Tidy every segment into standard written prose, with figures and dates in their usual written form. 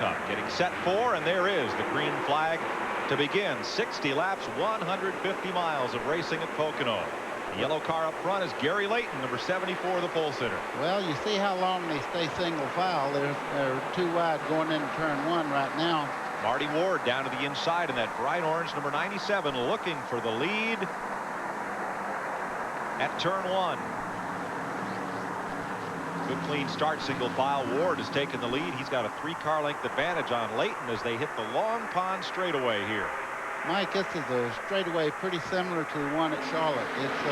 Cup. Getting set for, and there is the green flag to begin 60 laps, 150 miles of racing at Pocono. The yellow car up front is Gary Layton, number 74, the pole sitter. Well, you see how long they stay single file. They're too wide going into turn 1 right now. Marty Ward down to the inside in that bright orange, number 97, looking for the lead at turn 1. Good clean start, single file. Ward has taken the lead. He's got a 3-car length advantage on Layton as they hit the Long Pond straightaway here. Mike, this is a straightaway pretty similar to the one at Charlotte. It's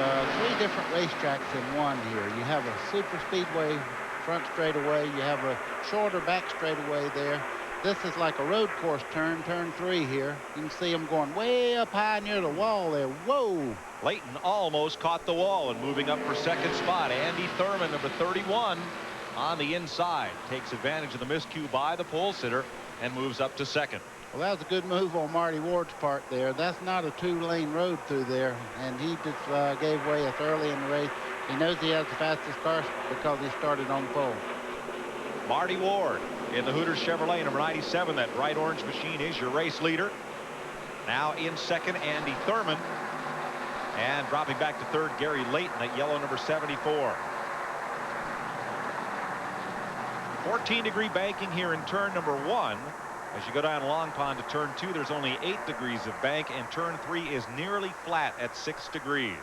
3 different racetracks in one here. You have a super speedway front straightaway. You have a shorter back straightaway there. This is like a road course turn 3 here. You can see them going way up high near the wall there. Whoa! Layton almost caught the wall and moving up for second spot. Andy Thurman, number 31, on the inside. Takes advantage of the miscue by the pole sitter and moves up to second. Well, that was a good move on Marty Ward's part there. That's not a 2-lane road through there, and he just gave way us early in the race. He knows he has the fastest car because he started on pole. Marty Ward in the Hooters Chevrolet, number 97. That bright orange machine is your race leader. Now in second, Andy Thurman. And dropping back to third, Gary Layton, that yellow number 74. 14-degree banking here in turn number 1. As you go down Long Pond to turn 2, there's only 8 degrees of bank, and turn 3 is nearly flat at 6 degrees.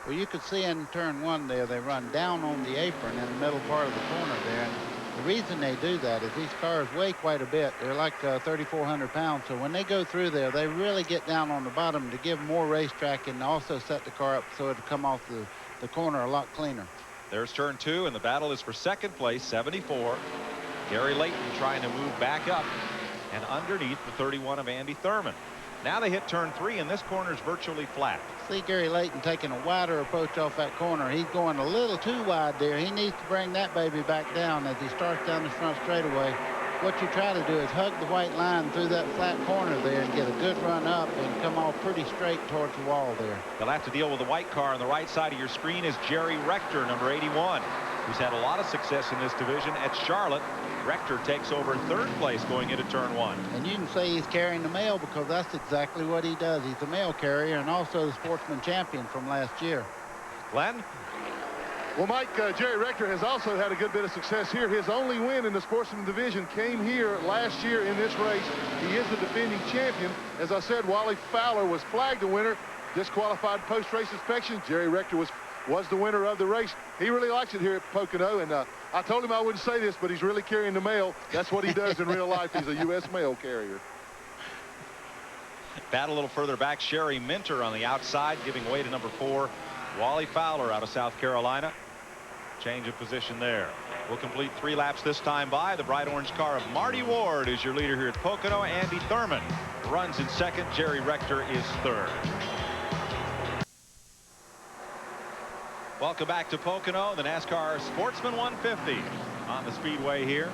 Well, you could see in turn 1 there, they run down on the apron in the middle part of the corner there. And the reason they do that is these cars weigh quite a bit. They're like 3,400 pounds. So when they go through there, they really get down on the bottom to give more racetrack and also set the car up so it'll come off the corner a lot cleaner. There's turn 2, and the battle is for second place, 74. Gary Layton trying to move back up and underneath the 31 of Andy Thurman. Now they hit turn 3, and this corner is virtually flat. See Gary Layton taking a wider approach off that corner. He's going a little too wide there. He needs to bring that baby back down as he starts down the front straightaway. What you try to do is hug the white line through that flat corner there and get a good run up and come off pretty straight towards the wall there. They'll have to deal with the white car on the right side of your screen is Jerry Rector, number 81, who's had a lot of success in this division at Charlotte. Rector takes over third place going into turn 1. And you can say he's carrying the mail because that's exactly what he does. He's a mail carrier and also the sportsman champion from last year. Glenn? Well, Mike, Jerry Rector has also had a good bit of success here. His only win in the Sportsman Division came here last year in this race. He is the defending champion. As I said, Wally Fowler was flagged the winner, disqualified post-race inspection. Jerry Rector was the winner of the race. He really likes it here at Pocono, and I told him I wouldn't say this, but he's really carrying the mail. That's what he does in real life. He's a U.S. mail carrier. Battle a little further back. Sherry Minter on the outside, giving way to number 4, Wally Fowler out of South Carolina. Change of position there. We'll complete 3 laps this time by. The bright orange car of Marty Ward is your leader here at Pocono. Andy Thurman runs in second. Jerry Rector is third. Welcome back to Pocono, the NASCAR Sportsman 150 on the speedway here.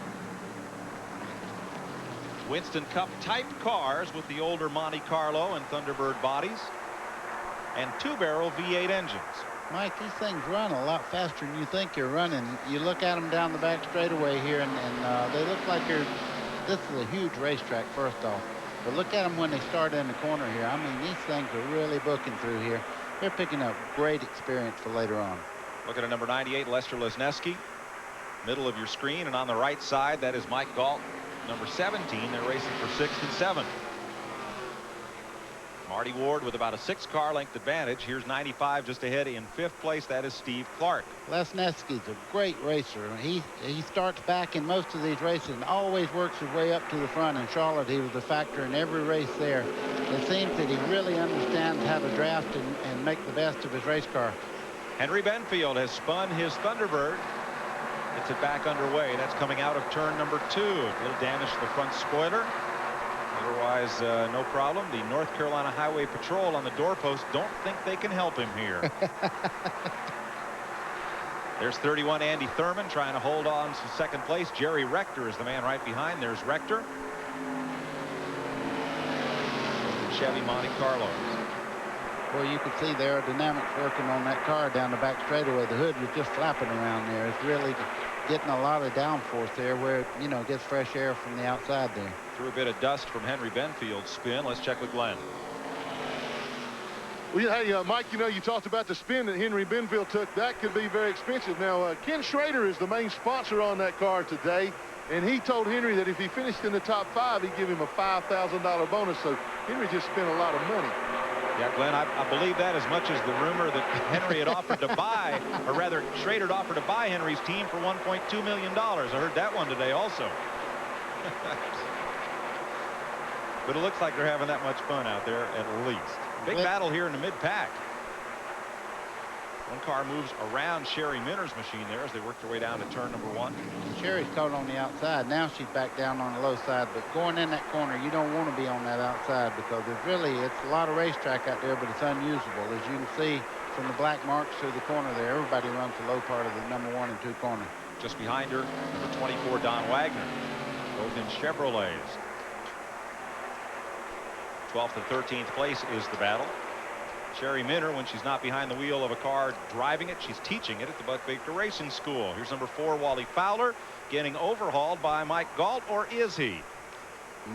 Winston Cup type cars with the older Monte Carlo and Thunderbird bodies and 2-barrel V8 engines. Mike, these things run a lot faster than you think you're running. You look at them down the back straightaway here, and they look like this is a huge racetrack, first off. But look at them when they start in the corner here. I mean, these things are really booking through here. They're picking up great experience for later on. Look at a number 98, Lester LESNESKI, middle of your screen, and on the right side, that is Mike Galt, number 17. They're racing for 6th and 7th. Marty Ward with about a 6-car length advantage. Here's 95 just ahead in 5th place. That is Steve Clark. LESNESKI's a great racer. He starts back in most of these races and always works his way up to the front. In Charlotte, he was a factor in every race there. It seems that he really understands how to draft and make the best of his race car. Henry Benfield has spun his Thunderbird. Gets it back underway. That's coming out of turn number 2. A little damage to the front spoiler. Otherwise, no problem. The North Carolina Highway Patrol on the doorpost don't think they can help him here. There's 31 Andy Thurman trying to hold on to second place. Jerry Rector is the man right behind. There's Rector. Chevy Monte Carlos. Well, you can see the aerodynamics working on that car down the back straightaway. The hood was just flapping around there. It's really getting a lot of downforce there where it, you know, gets fresh air from the outside there. Threw a bit of dust from Henry Benfield's spin. Let's check with Glenn. Well, hey, Mike, you know, you talked about the spin that Henry Benfield took. That could be very expensive. Now, Ken Schrader is the main sponsor on that car today, and he told Henry that if he finished in the top 5, he'd give him a $5,000 bonus. So Henry just spent a lot of money. Yeah, Glenn, I believe that as much as the rumor that Henry had offered to buy, or rather, Schrader had offered to buy Henry's team for $1.2 million. I heard that one today also. But it looks like they're having that much fun out there at least. Big battle here in the mid-pack. One car moves around Sherry Minter's machine there as they work their way down to turn number 1. Sherry's caught on the outside. Now she's back down on the low side, but going in that corner, you don't want to be on that outside because it's a lot of racetrack out there, but it's unusable. As you can see from the black marks through the corner there, everybody runs the low part of the number 1 and 2 corner. Just behind her, number 24, Don Wagner, both in Chevrolets. 12th and 13th place is the battle. Sherry Minter, when she's not behind the wheel of a car driving it, she's teaching it at the Buck Baker Racing School. Here's number 4, Wally Fowler, getting overhauled by Mike Galt, or is he?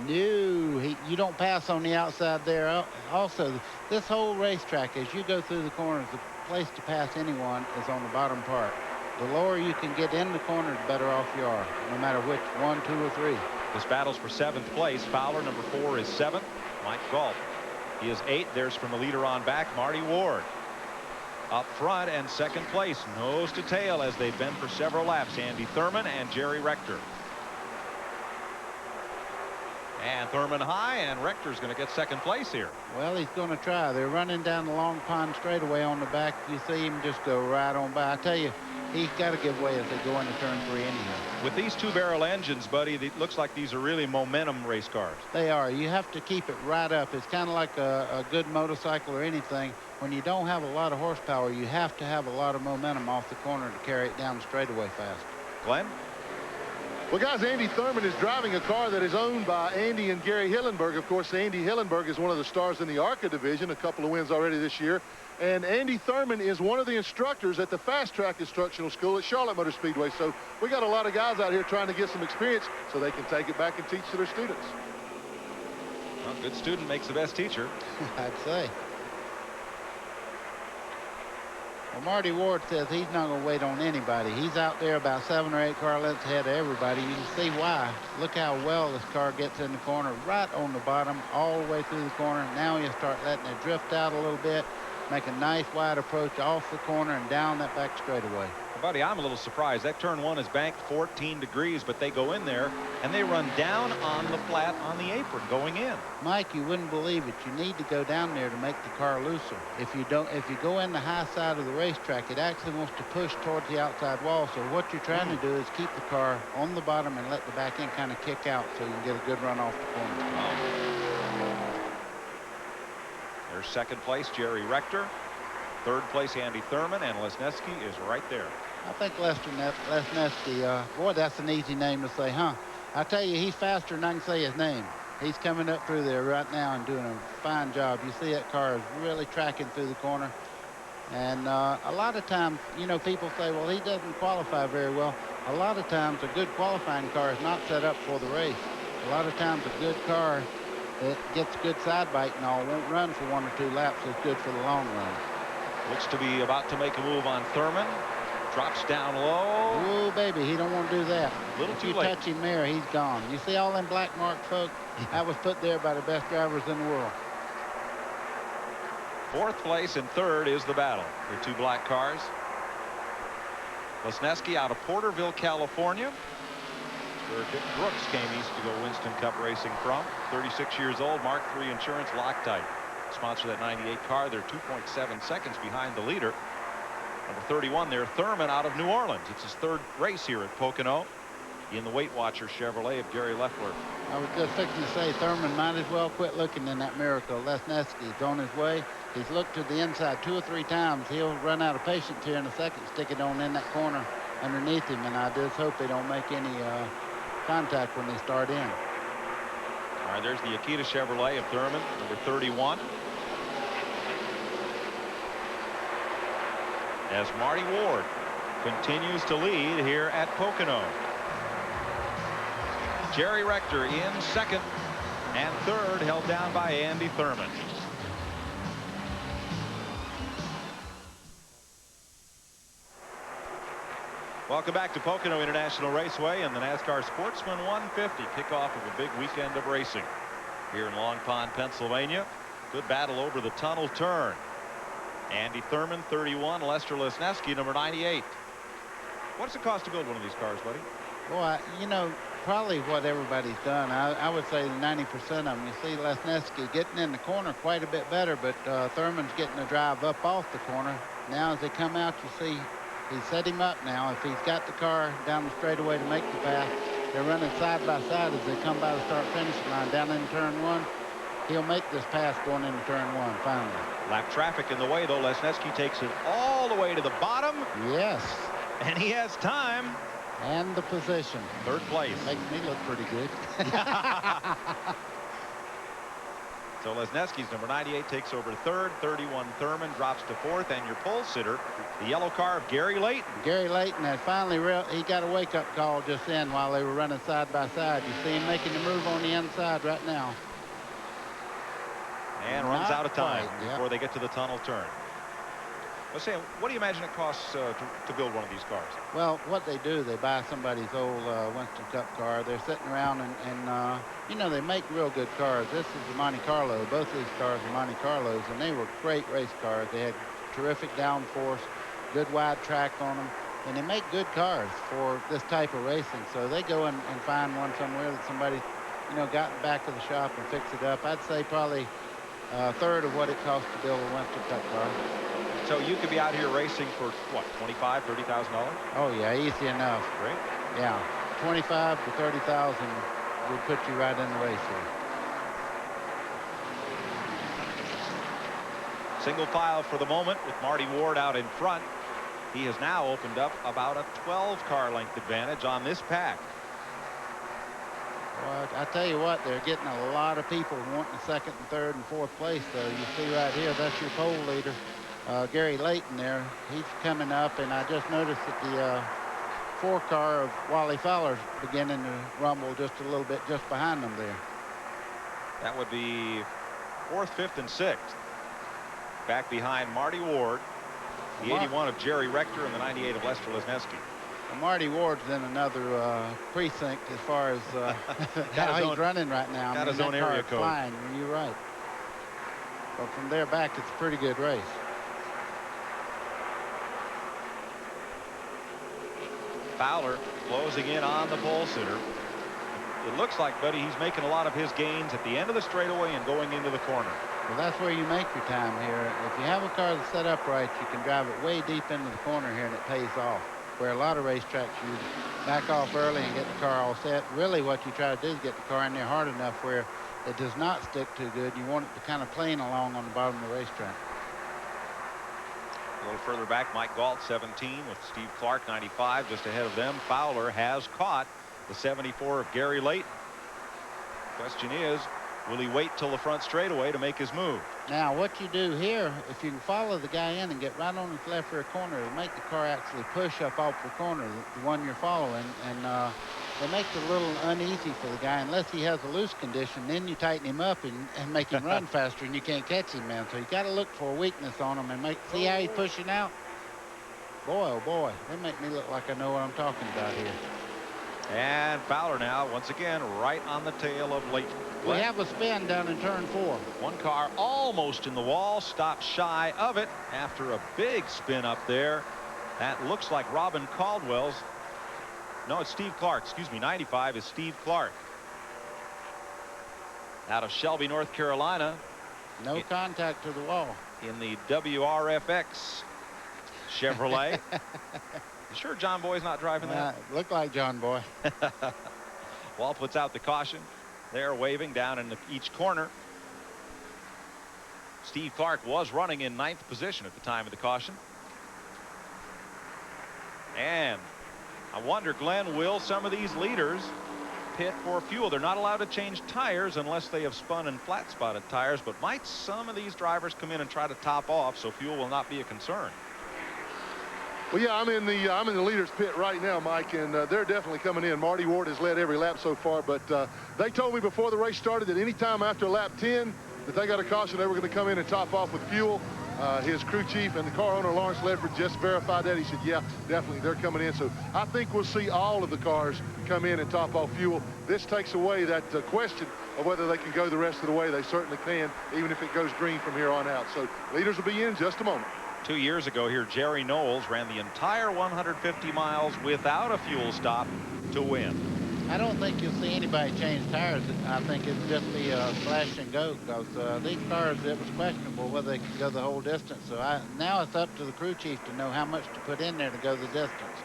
No, you don't pass on the outside there. Also, this whole racetrack, as you go through the corners, the place to pass anyone is on the bottom part. The lower you can get in the corner, the better off you are, no matter which 1, 2, or 3. This battle's for 7th place. Fowler, number 4, is 7th. Mike Galt, he is 8th. There's from the leader on back, Marty Ward. Up front and 2nd place, nose to tail as they've been for several laps, Andy Thurman and Jerry Rector. And Thurman high, and Rector's going to get 2nd place here. Well, he's going to try. They're running down the Long Pond straightaway on the back. You see him just go right on by. I tell you, he's got to give way as they go into turn 3 anyhow. With these 2-barrel engines, buddy, it looks like these are really momentum race cars. They are. You have to keep it right up. It's kind of like a good motorcycle or anything. When you don't have a lot of horsepower, you have to have a lot of momentum off the corner to carry it down the straightaway fast. Glenn? Well, guys, Andy Thurman is driving a car that is owned by Andy and Gary Hillenburg. Of course, Andy Hillenburg is one of the stars in the ARCA division, a couple of wins already this year. And Andy Thurman is one of the instructors at the Fast Track Instructional School at Charlotte Motor Speedway. So we got a lot of guys out here trying to get some experience so they can take it back and teach to their students. Well, good student makes the best teacher. I'd say. Well, Marty Ward says he's not going to wait on anybody. He's out there about 7 or 8 car lengths ahead of everybody. You can see why. Look how well this car gets in the corner, right on the bottom, all the way through the corner. Now you start letting it drift out a little bit, make a nice wide approach off the corner and down that back straightaway. Buddy, I'm a little surprised. That turn 1 is banked 14 degrees, but they go in there and they run down on the flat on the apron going in. Mike, you wouldn't believe it. You need to go down there to make the car looser. If you go in the high side of the racetrack, it actually wants to push towards the outside wall. So what you're trying to do is keep the car on the bottom and let the back end kind of kick out so you can get a good run off the corner. There's 2nd place, Jerry Rector. 3rd place, Andy Thurman, and Lesneski is right there. I think Lesneski, boy, that's an easy name to say, huh? I tell you, he's faster than I can say his name. He's coming up through there right now and doing a fine job. You see that car is really tracking through the corner. And a lot of times, you know, people say, well, he doesn't qualify very well. A lot of times, a good qualifying car is not set up for the race. A lot of times, a good car that gets good side bite and all won't run for 1 or 2 laps. It's good for the long run. Looks to be about to make a move on Thurman. Drops down low. Oh, baby, he don't want to do that. A little too late. If you touch him there, he's gone. You see all them black marked folks? That was put there by the best drivers in the world. 4th place and 3rd is the battle. They're 2 black cars. Lesneski out of Porterville, California, where Dick Brooks came east to go Winston Cup racing from. 36 years old, Mark III insurance, Loctite. Sponsor that 98 car. They're 2.7 seconds behind the leader. Number 31 there, Thurman out of New Orleans. It's his 3rd race here at Pocono in the Weight Watcher Chevrolet of Gary Leffler. I was just fixing to say Thurman might as well quit looking in that miracle. Lesneski is on his way. He's looked to the inside 2 or 3 times. He'll run out of patience here in a second, stick it on in that corner underneath him, and I just hope they don't make any contact when they start in. All right, there's the Akita Chevrolet of Thurman, number 31. As Marty Ward continues to lead here at Pocono. Jerry Rector in second, and third held down by Andy Thurman. Welcome back to Pocono International Raceway and the NASCAR Sportsman 150, kickoff of a big weekend of racing here in Long Pond, Pennsylvania. Good battle over the tunnel turn. Andy Thurman, 31, Lester Lesneski, number 98. What's the cost to build one of these cars, buddy? Well, you know, probably what everybody's done. I would say 90% of them. You see Lesneski getting in the corner quite a bit better, but Thurman's getting the drive up off the corner. Now as they come out, you see he's set him up now. If he's got the car down the straightaway to make the pass, they're running side by side as they come by the start-finishing line down in turn one. He'll make this pass going into turn one finally. Lap traffic in the way, though. Lesneski takes it all the way to the bottom. Yes. And he has time. And the position. Third place. Makes me look pretty good. So Lesneski's number 98 takes over third. 31 Thurman drops to fourth. And your pole sitter, the yellow car of Gary Layton. Gary Layton had finally he got a wake-up call just then while they were running side by side. You see him making the move on the inside right now. And runs out of time quite, before they get to the tunnel turn. Let's say, what do you imagine it costs to build one of these cars? Well, what they do, they buy somebody's old Winston Cup car. They're sitting around and you know, they make real good cars. This is the Monte Carlo. Both of these cars are Monte Carlos, and they were great race cars. They had terrific downforce, good wide track on them, and they make good cars for this type of racing. So they go and find one somewhere that somebody, you know, got in the back of the shop and fix it up. I'd say probably a third of what it costs to build a Winston Cup car. So you could be out here racing for what, $25,000, $30,000? Oh yeah, easy enough. Great. Yeah, 25 to 30,000 would put you right in the race here. Single file for the moment with Marty Ward out in front. He has now opened up about a 12-car length advantage on this pack. Well, I tell you what, they're getting a lot of people wanting second and third and fourth place. So you see right here, that's your pole leader. Gary Layton there, he's coming up, and I just noticed that the 4-car of Wally Fowler's beginning to rumble just a little bit just behind them there. That would be 4th, 5th, and 6th. Back behind Marty Ward, the 81 of Jerry Rector, and the 98 of Lester Lesneski. Well, Marty Ward's in another precinct as far as how he's running right now. Got his own area code. Flying, you're right. But from there back, it's a pretty good race. Fowler closing in on the pole sitter. It looks like, buddy, he's making a lot of his gains at the end of the straightaway and going into the corner. Well, that's where you make your time here. If you have a car that's set up right, you can drive it way deep into the corner here, and it pays off. Where a lot of racetracks, you back off early and get the car all set. Really, what you try to do is get the car in there hard enough where it does not stick too good. You want it to kind of plane along on the bottom of the racetrack. A little further back, Mike Galt, 17, with Steve Clark, 95, just ahead of them. Fowler has caught the 74 of Gary Layton. Question is, will he wait till the front straightaway to make his move? Now, what you do here, if you can follow the guy in and get right on his left rear corner, it'll make the car actually push up off the corner, the one you're following, and it makes it a little uneasy for the guy unless he has a loose condition. Then you tighten him up and make him run faster, and you can't catch him, man. So you got to look for a weakness on him and see how he's pushing out. Boy, oh boy, they make me look like I know what I'm talking about here. And Fowler now, once again, right on the tail of Layton. We have a spin down in turn 4. One car almost in the wall, stopped shy of it after a big spin up there. That looks like Robin Caldwell's. No, it's Steve Clark. Excuse me, 95 is Steve Clark. Out of Shelby, North Carolina. No contact to the wall. In the WRFX Chevrolet. You sure John Boy's not driving that? Look like John Boy. Wall puts out the caution. They're waving down in each corner. Steve Clark was running in 9th position at the time of the caution. And I wonder, Glenn, will some of these leaders pit for fuel? They're not allowed to change tires unless they have spun and flat spotted tires, but might some of these drivers come in and try to top off so fuel will not be a concern? Well, yeah, I'm in the leaders pit right now, Mike, and they're definitely coming in. Marty Ward has led every lap so far, but they told me before the race started that anytime after lap 10 that they got a caution, they were going to come in and top off with fuel. His crew chief and the car owner, Lawrence Ledford, just verified that. He said, yeah, definitely, they're coming in. So I think we'll see all of the cars come in and top off fuel. This takes away that question of whether they can go the rest of the way. They certainly can, even if it goes green from here on out. So leaders will be in just a moment. 2 years ago here, Jerry Knowles ran the entire 150 miles without a fuel stop to win. I don't think you'll see anybody change tires. I think it'll just be a slash and go, because these cars, it was questionable whether they could go the whole distance. So now it's up to the crew chief to know how much to put in there to go the distance.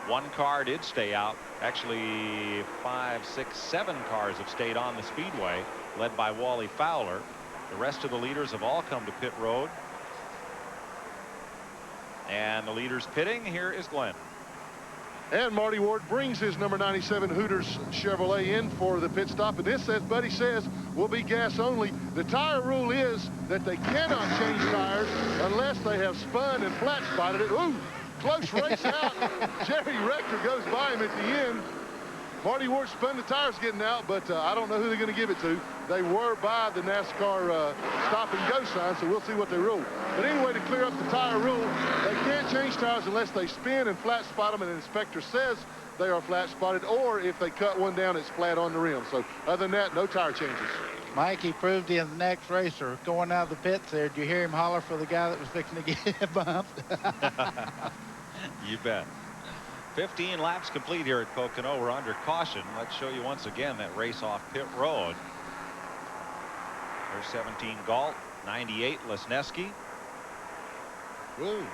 One car did stay out. Actually, 5, 6, 7 cars have stayed on the speedway, led by Wally Fowler. The rest of the leaders have all come to pit road. And the leaders pitting. Here is Glenn. And Marty Ward brings his number 97 Hooters Chevrolet in for the pit stop. And this, as Buddy says, will be gas only. The tire rule is that they cannot change tires unless they have spun and flat spotted it. Ooh, close race out. Jerry Rector goes by him at the end. Marty Ward spun the tires getting out, but I don't know who they're going to give it to. They were by the NASCAR stop and go sign, so we'll see what they rule. But anyway, to clear up the tire rule, they can't change tires unless they spin and flat spot them, and the inspector says they are flat spotted, or if they cut one down, it's flat on the rim. So other than that, no tire changes. Mike, he proved he is the next racer. Going out of the pits there, did you hear him holler for the guy that was fixing to get bumped? You bet. 15 laps complete here at Pocono. We're under caution. Let's show you once again that race off pit road. There's 17 Galt, 98 Lesneski. Woo,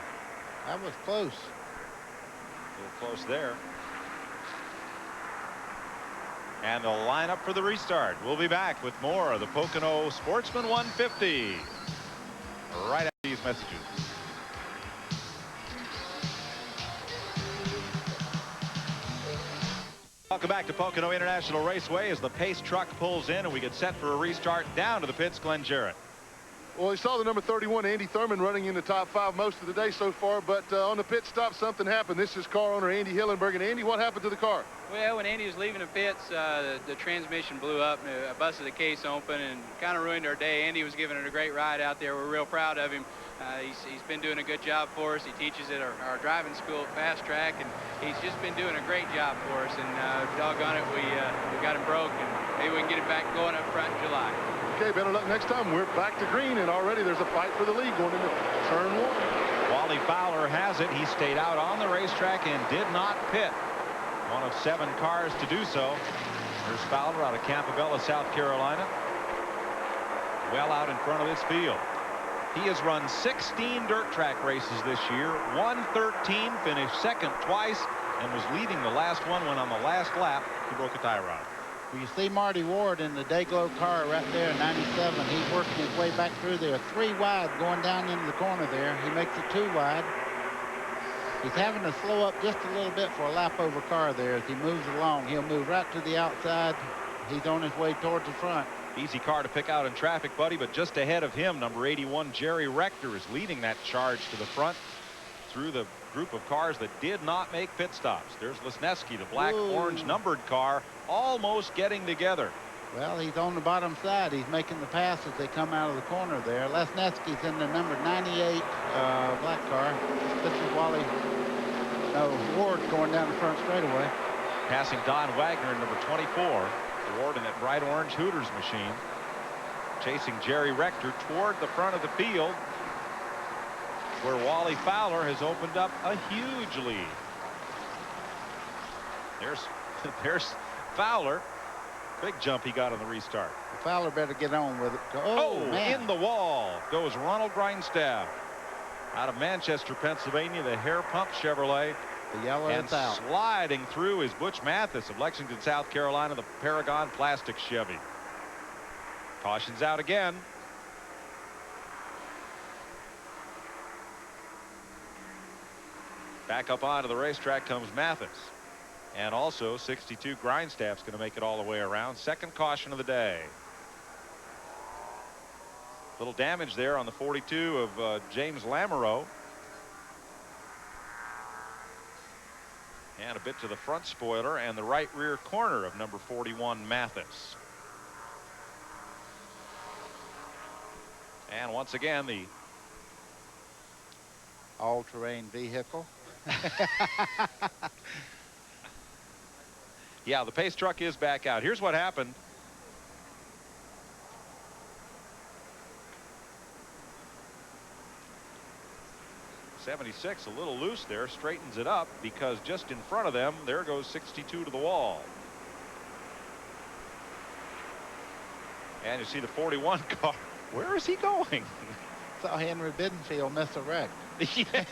that was close. A little close there. And the lineup for the restart. We'll be back with more of the Pocono Sportsman 150 right after these messages. Welcome back to Pocono International Raceway as the pace truck pulls in and we get set for a restart. Down to the pits, Glenn Jarrett. Well, we saw the number 31, Andy Thurman, running in the top 5 most of the day so far, but on the pit stop, something happened. This is car owner Andy Hillenburg. And Andy, what happened to the car? Well, when Andy was leaving the pits, the transmission blew up, and busted the case open, and kind of ruined our day. Andy was giving it a great ride out there. We're real proud of him. He's been doing a good job for us. He teaches at our driving school at Fast Track, and he's just been doing a great job for us. And doggone it, we got him broke, and maybe we can get it back going up front in July. Okay, better luck next time. We're back to green, and already there's a fight for the lead going into turn 1. Wally Fowler has it. He stayed out on the racetrack and did not pit. One of 7 cars to do so. There's Fowler out of Campobello, South Carolina. Well out in front of this field. He has run 16 dirt track races this year, won 13, finished second twice, and was leading the last one when on the last lap he broke a tie rod. Well, you see Marty Ward in the Dayglow car right there, 97. He's working his way back through there. 3 wide going down into the corner there. He makes it 2 wide. He's having to slow up just a little bit for a lap over car there as he moves along. He'll move right to the outside. He's on his way towards the front. Easy car to pick out in traffic, Buddy, but just ahead of him, number 81, Jerry Rector, is leading that charge to the front through the group of cars that did not make pit stops. There's Lesneski, the black-orange numbered car, almost getting together. Well, he's on the bottom side. He's making the pass as they come out of the corner there. Lesneski's in the number 98 black car. This is Ward going down the front straightaway. Passing Don Wagner in number 24. Ward in that bright orange Hooters machine. Chasing Jerry Rector toward the front of the field, where Wally Fowler has opened up a huge lead. There's Fowler. Big jump he got on the restart. Fowler better get on with it. Oh, man. In the wall goes Ronald Grindstaff. Out of Manchester, Pennsylvania, the Hair Pump Chevrolet. The yellow is out. Sliding through is Butch Mathis of Lexington, South Carolina, the Paragon Plastic Chevy. Caution's out again. Back up onto the racetrack comes Mathis. And also 62 Grindstaff's going to make it all the way around. Second caution of the day. Little damage there on the 42 of James LAMOREAUX. And a bit to the front spoiler and the right rear corner of number 41 Mathis. And once again, the all-terrain vehicle. Yeah, the pace truck is back out. Here's what happened. '76 a little loose there, straightens it up because just in front of them, there goes 62 to the wall. And you see the 41 car. Where is he going? Saw Henry Benfield miss a wreck. Yeah.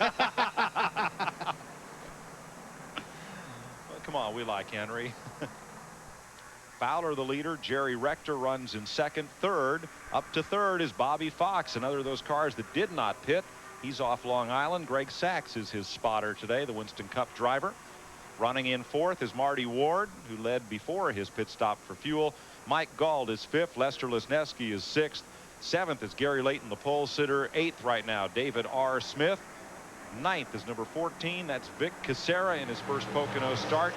Well, come on, we like Henry. Fowler the leader. Jerry Rector runs in second. Third, up to third is Bobby Fox, another of those cars that did not pit. He's off Long Island. Greg Sachs is his spotter today, the Winston Cup driver. Running in fourth is Marty Ward, who led before his pit stop for fuel. Mike Gauld is fifth. Lester Lesneski is sixth. Seventh is Gary Layton, the pole sitter. Eighth right now, David R. Smith. Ninth is number 14. That's Vic Casera in his first Pocono start.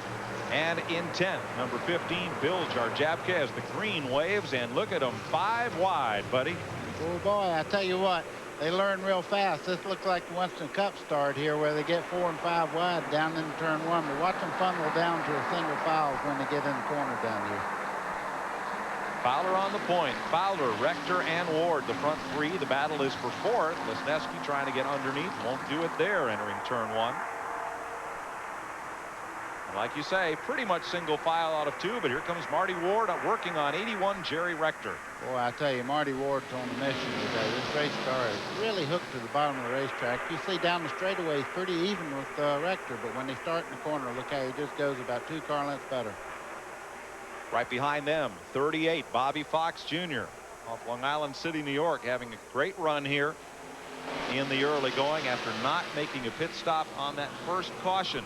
And in 10th, number 15, Bill Jarjabka as the green waves. And look at him, 5 wide, buddy. Oh, boy, I tell you what. They learn real fast. This looks like the Winston Cup start here where they get 4 and 5 wide down into turn 1. But watch them funnel down to a single file when they get in the corner down here. Fowler on the point. Fowler, Rector, and Ward, the front three. The battle is for fourth. Lesneski trying to get underneath. Won't do it there entering turn 1. And like you say, pretty much single file out of 2. But here comes Marty Ward working on 81 Jerry Rector. Boy, I tell you, Marty Ward's on a mission today. This race car is really hooked to the bottom of the racetrack. You see down the straightaway, he's pretty even with Rector, but when they start in the corner, look how he just goes about 2 car lengths better. Right behind them, 38, Bobby Fox Jr. off Long Island City, New York, having a great run here in the early going after not making a pit stop on that first caution.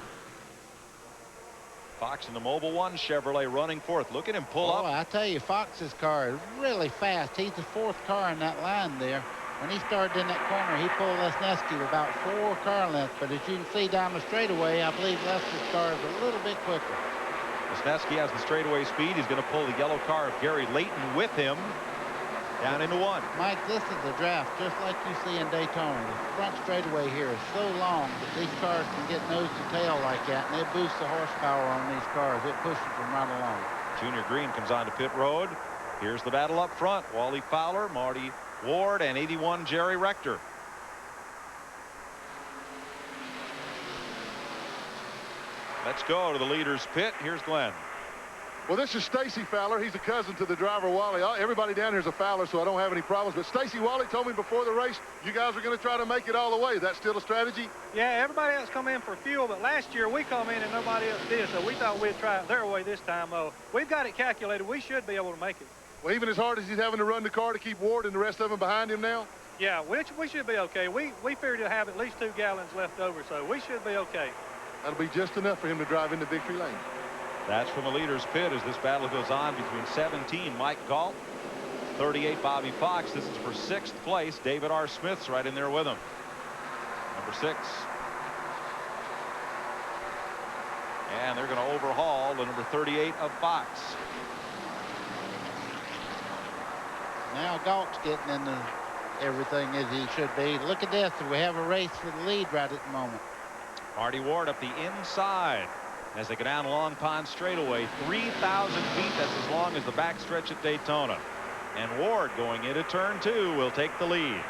Fox in the Mobil 1 Chevrolet running fourth. Look at him pull up. I tell you, Fox's car is really fast. He's the 4th car in that line there. When he started in that corner, he pulled Lesneski about 4 car lengths. But as you can see down the straightaway, I believe Lester's car is a little bit quicker. Lesneski has the straightaway speed. He's going to pull the yellow car of Gary Layton with him down into 1. Mike, this is a draft just like you see in Daytona. The front straightaway here is so long that these cars can get nose to tail like that, and it boosts the horsepower on these cars. It pushes them right along. Junior Green comes onto pit road. Here's the battle up front. Wally Fowler, Marty Ward, and 81 Jerry Rector. Let's go to the leader's pit. Here's Glenn. Well, this is Stacy Fowler. He's a cousin to the driver, Wally. Everybody down here is a Fowler, so I don't have any problems. But Stacy, Wally told me before the race, you guys are going to try to make it all the way. Is that still a strategy? Yeah, everybody else come in for fuel, but last year we come in and nobody else did, so we thought we'd try it their way this time. We've got it calculated. We should be able to make it. Well, even as hard as he's having to run the car to keep Ward and the rest of them behind him now? Yeah, we should be okay. We figured to have at least 2 gallons left over, so we should be okay. That'll be just enough for him to drive into victory lane. That's from the leader's pit as this battle goes on between 17, Mike Gault, 38, Bobby Fox. This is for 6th place. David R. Smith's right in there with him. Number 6. And they're going to overhaul the number 38 of Fox. Now Gault's getting into everything as he should be. Look at this. We have a race for the lead right at the moment. Marty Ward up the inside as they go down Long Pond straightaway. 3,000 feet. That's as long as the backstretch at Daytona. And Ward going into turn 2 will take the lead.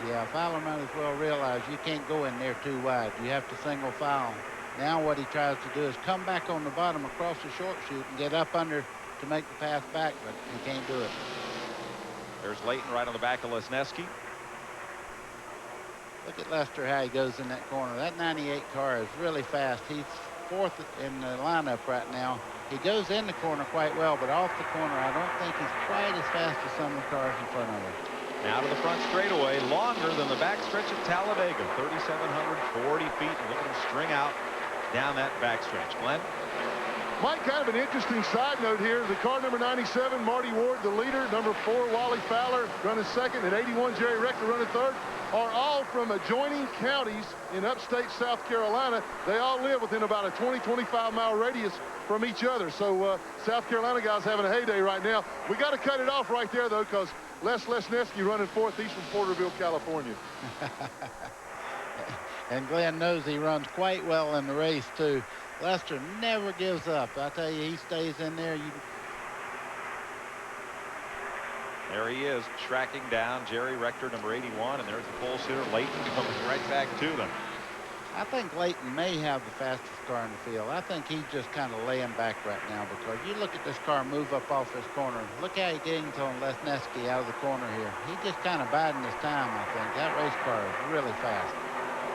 Yeah, Fowler might as well realize you can't go in there too wide. You have to single file. Now what he tries to do is come back on the bottom across the short chute and get up under to make the pass back, but he can't do it. There's Layton right on the back of Lesneski. Look at Lester, how he goes in that corner. That 98 car is really fast. He's 4th in the lineup right now. He goes in the corner quite well, but off the corner, I don't think he's quite as fast as some of the cars in front of him. Now to the front straightaway, longer than the backstretch at Talladega, 3,740 feet. And look at him string out down that backstretch. Glenn? Mike, kind of an interesting side note here. The car number 97, Marty Ward, the leader. Number 4, Wally Fowler, running second. And 81, Jerry Rector, running third. Are all from adjoining counties in upstate South Carolina. They all live within about a 20-25 mile radius from each other. So South Carolina guys having a heyday right now. We got to cut it off right there, though, because LESNESKI running fourth. He's from Porterville, California. And Glenn knows he runs quite well in the race, too. Lester never gives up. I tell you, he stays in there. There he is, tracking down Jerry Rector, number 81, and there's the pole sitter, Leighton, coming right back to them. I think Leighton may have the fastest car in the field. I think he's just kind of laying back right now, because you look at this car move up off this corner. Look how he gains on LESNESKI out of the corner here. He's just kind of biding his time, I think. That race car is really fast.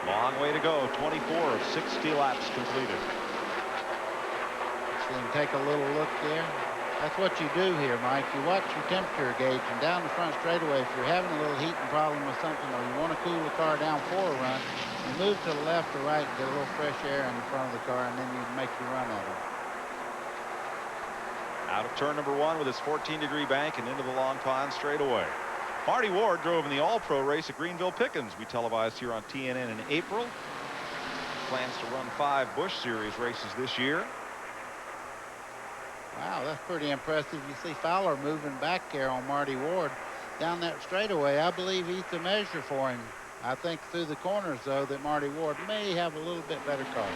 Long way to go. 24 of 60 laps completed. See him take a little look there. That's what you do here, Mike. You watch your temperature gauge, and down the front straightaway, if you're having a little heating problem or something, or you want to cool the car down for a run, you move to the left or right and get a little fresh air in front of the car, and then you make your run at it. Out of turn number 1 with his 14-degree bank and into the long pond straightaway. Marty Ward drove in the All-Pro race at Greenville Pickens. We televised here on TNN in April. Plans to run 5 Busch Series races this year. Wow, that's pretty impressive. You see Fowler moving back there on Marty Ward down that straightaway. I believe he's the measure for him. I think through the corners, though, that Marty Ward may have a little bit better car.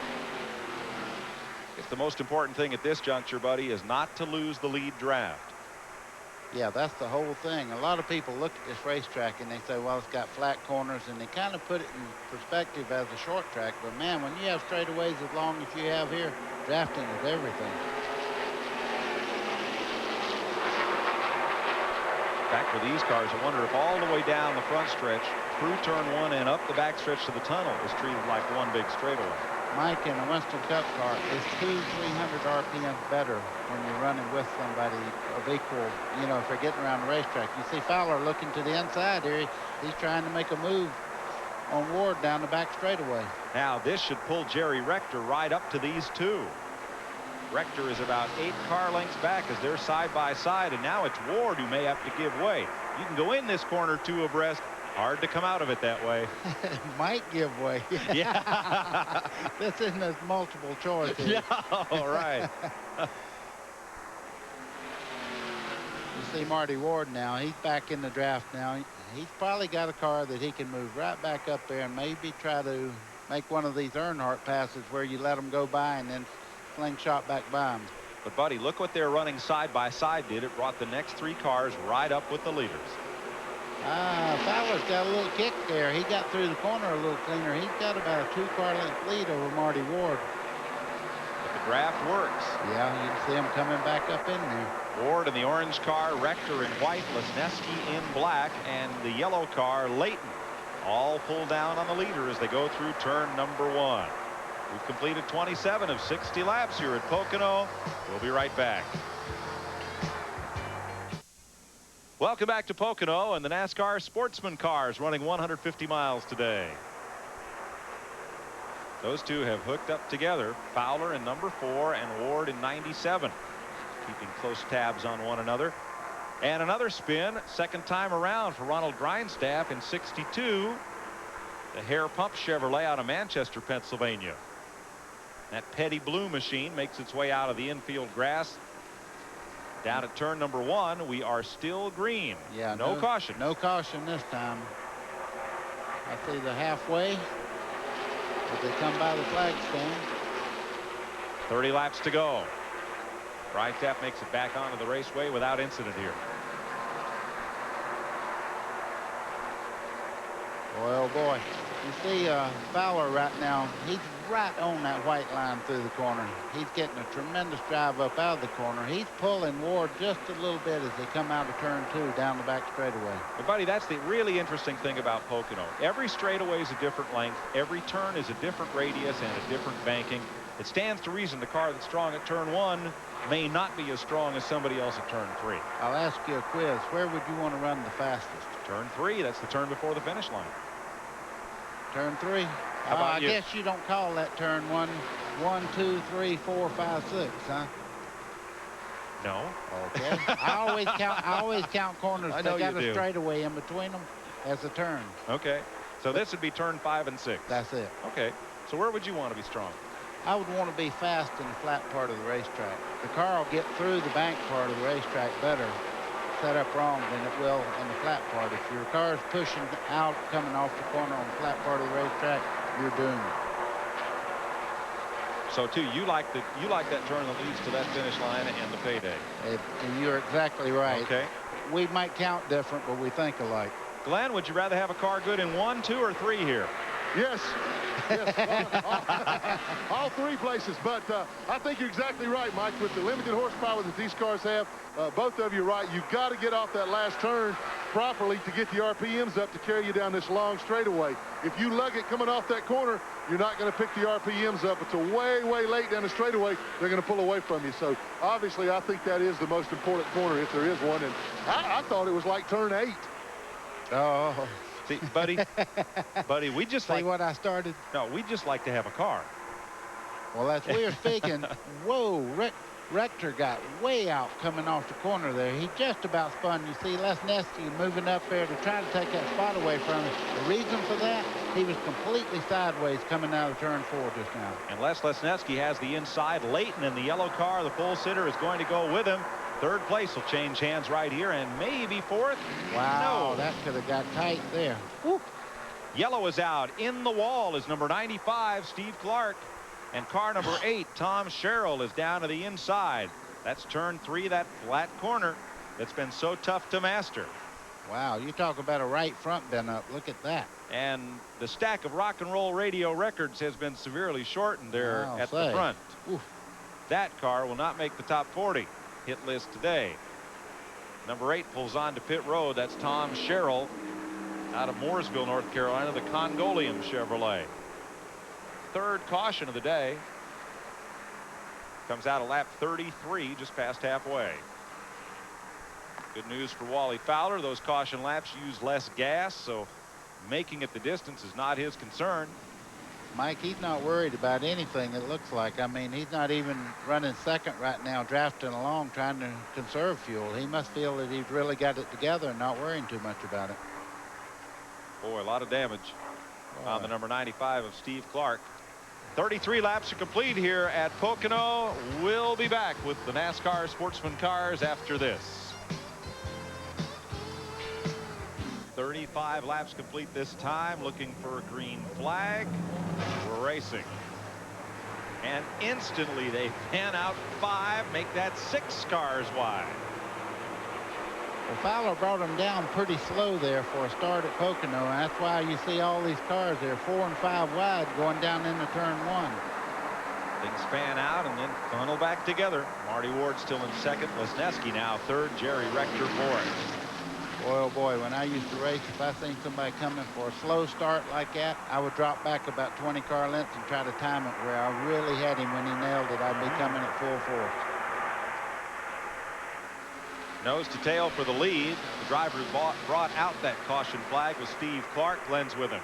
It's the most important thing at this juncture, buddy, is not to lose the lead draft. Yeah, that's the whole thing. A lot of people look at this racetrack and they say, well, it's got flat corners, and they kind of put it in perspective as a short track. But, man, when you have straightaways as long as you have here, drafting is everything. In fact, for these cars, I wonder if all the way down the front stretch, through turn 1 and up the back stretch to the tunnel, is treated like one big straightaway. Mike, in a Winston Cup car, is 200-300 RPMs better when you're running with somebody of equal, you know, if they're getting around the racetrack. You see Fowler looking to the inside here. He's trying to make a move on Ward down the back straightaway. Now, this should pull Jerry Rector right up to these two. Rector is about 8 car lengths back as they're side by side, and now it's Ward who may have to give way. You can go in this corner 2 abreast. Hard to come out of it that way. Might give way. Yeah. This isn't a multiple choice. Yeah, all right. You see Marty Ward now. He's back in the draft now. He's probably got a car that he can move right back up there and maybe try to make one of these Earnhardt passes where you let them go by and then slingshot back by them. But, buddy, look what they're running side by side did. It brought the next 3 cars right up with the leaders. Fowler's got a little kick there. He got through the corner a little cleaner. He's got about a 2-car length lead over Marty Ward. But the draft works. Yeah, you can see him coming back up in there. Ward in the orange car, Rector in white, LESNESKI in black, and the yellow car, Leighton, all pulled down on the leader as they go through turn number 1. We've completed 27 of 60 laps here at Pocono. We'll be right back. Welcome back to Pocono, and the NASCAR Sportsman cars running 150 miles today. Those two have hooked up together, Fowler in number 4 and Ward in 97, keeping close tabs on one another. And another spin, second time around for Ronald GRINESTAFF in 62, the Hair Pump Chevrolet out of Manchester, Pennsylvania. That Petty Blue machine makes its way out of the infield grass. Down at turn number 1, we are still green. Yeah, no caution. No caution this time. I see the halfway as they come by the flagstone. 30 laps to go. GRINESTAFF makes it back onto the raceway without incident here. Boy, oh boy. You see Fowler right now, he's right on that white line through the corner. He's getting a tremendous drive up out of the corner. He's pulling Ward just a little bit as they come out of turn 2 down the back straightaway. But, buddy, that's the really interesting thing about Pocono. Every straightaway is a different length. Every turn is a different radius and a different banking. It stands to reason the car that's strong at turn 1 may not be as strong as somebody else at turn 3. I'll ask you a quiz. Where would you want to run the fastest? Turn 3, that's the turn before the finish line. Turn 3. How about I you? guess you don't call that turn 1, 2, 3, 4, 5, 6, huh? No. Okay. I always count corners. I know They got you a do. straightaway in between them as a turn. Okay. So this would be turn 5 and 6. That's it. Okay. So where would you want to be strong? I would want to be fast in the flat part of the racetrack. The car will get through the bank part of the racetrack better set up wrong than it will in the flat part. If your car's pushing out, coming off the corner on the flat part of the racetrack, you're doomed. So too, you like that turn that leads to that finish line and the payday. And you're exactly right. Okay. We might count different, but we think alike. Glenn, would you rather have a car good in 1, 2, or 3 here? Yes. Yes. All 3 places. But I think you're exactly right, Mike. With the limited horsepower that these cars have, both of you are right. You've got to get off that last turn properly to get the RPMs up to carry you down this long straightaway. If you lug it coming off that corner, you're not going to pick the RPMs up until way, way late down the straightaway. They're going to pull away from you. So obviously, I think that is the most important corner if there is one. And I thought it was like turn 8. Oh. See, buddy, we just See what I started? No, we just like to have a car. Well, that's weird speaking. Whoa, Rector got way out coming off the corner there. He just about spun. You see LESNESKI moving up there to try to take that spot away from him. The reason for that, he was completely sideways coming out of turn 4 just now. And LESNESKI has the inside. Leighton in the yellow car, the pole sitter, is going to go with him. Third place will change hands right here, and maybe 4th. Wow, No. that could have got tight there. Woo. Yellow is out. In the wall is number 95, Steve Clark. And car number 8, Tom Sherrill, is down to the inside. That's turn 3, that flat corner that's been so tough to master. Wow, you talk about a right front bent up. Look at that. And the stack of rock and roll radio records has been severely shortened there I'll at say. the front. Oof. That car will not make the top 40 hit list today. Number 8 pulls on to pit road. That's Tom Sherrill out of Mooresville, North Carolina, the Congolium Chevrolet. Third caution of the day comes out of lap 33, just past halfway. Good news for Wally Fowler. Those caution laps use less gas, so making it the distance is not his concern. Mike, he's not worried about anything, it looks like. I mean, he's not even running second right now, drafting along, trying to conserve fuel. He must feel that he's really got it together and not worrying too much about it. Boy, a lot of damage on the number 95 of Steve Clark. 33 laps are complete here at Pocono. We'll be back with the NASCAR Sportsman cars after this. 35 laps complete this time, looking for a green flag. We're racing. And instantly they fan out 5, make that 6 cars wide. Well, Fowler brought him down pretty slow there for a start at Pocono, and that's why you see all these cars there, 4 and 5 wide, going down into turn 1. Things fan out and then funnel back together. Marty Ward still in second. LESNESKI now third. Jerry Rector fourth. Boy, oh boy, when I used to race, if I seen somebody coming for a slow start like that, I would drop back about 20 car lengths and try to time it where I really had him when he nailed it. I'd be coming at full force. Nose to tail for the lead. The driver who brought out that caution flag was Steve Clark. Glenn's with him.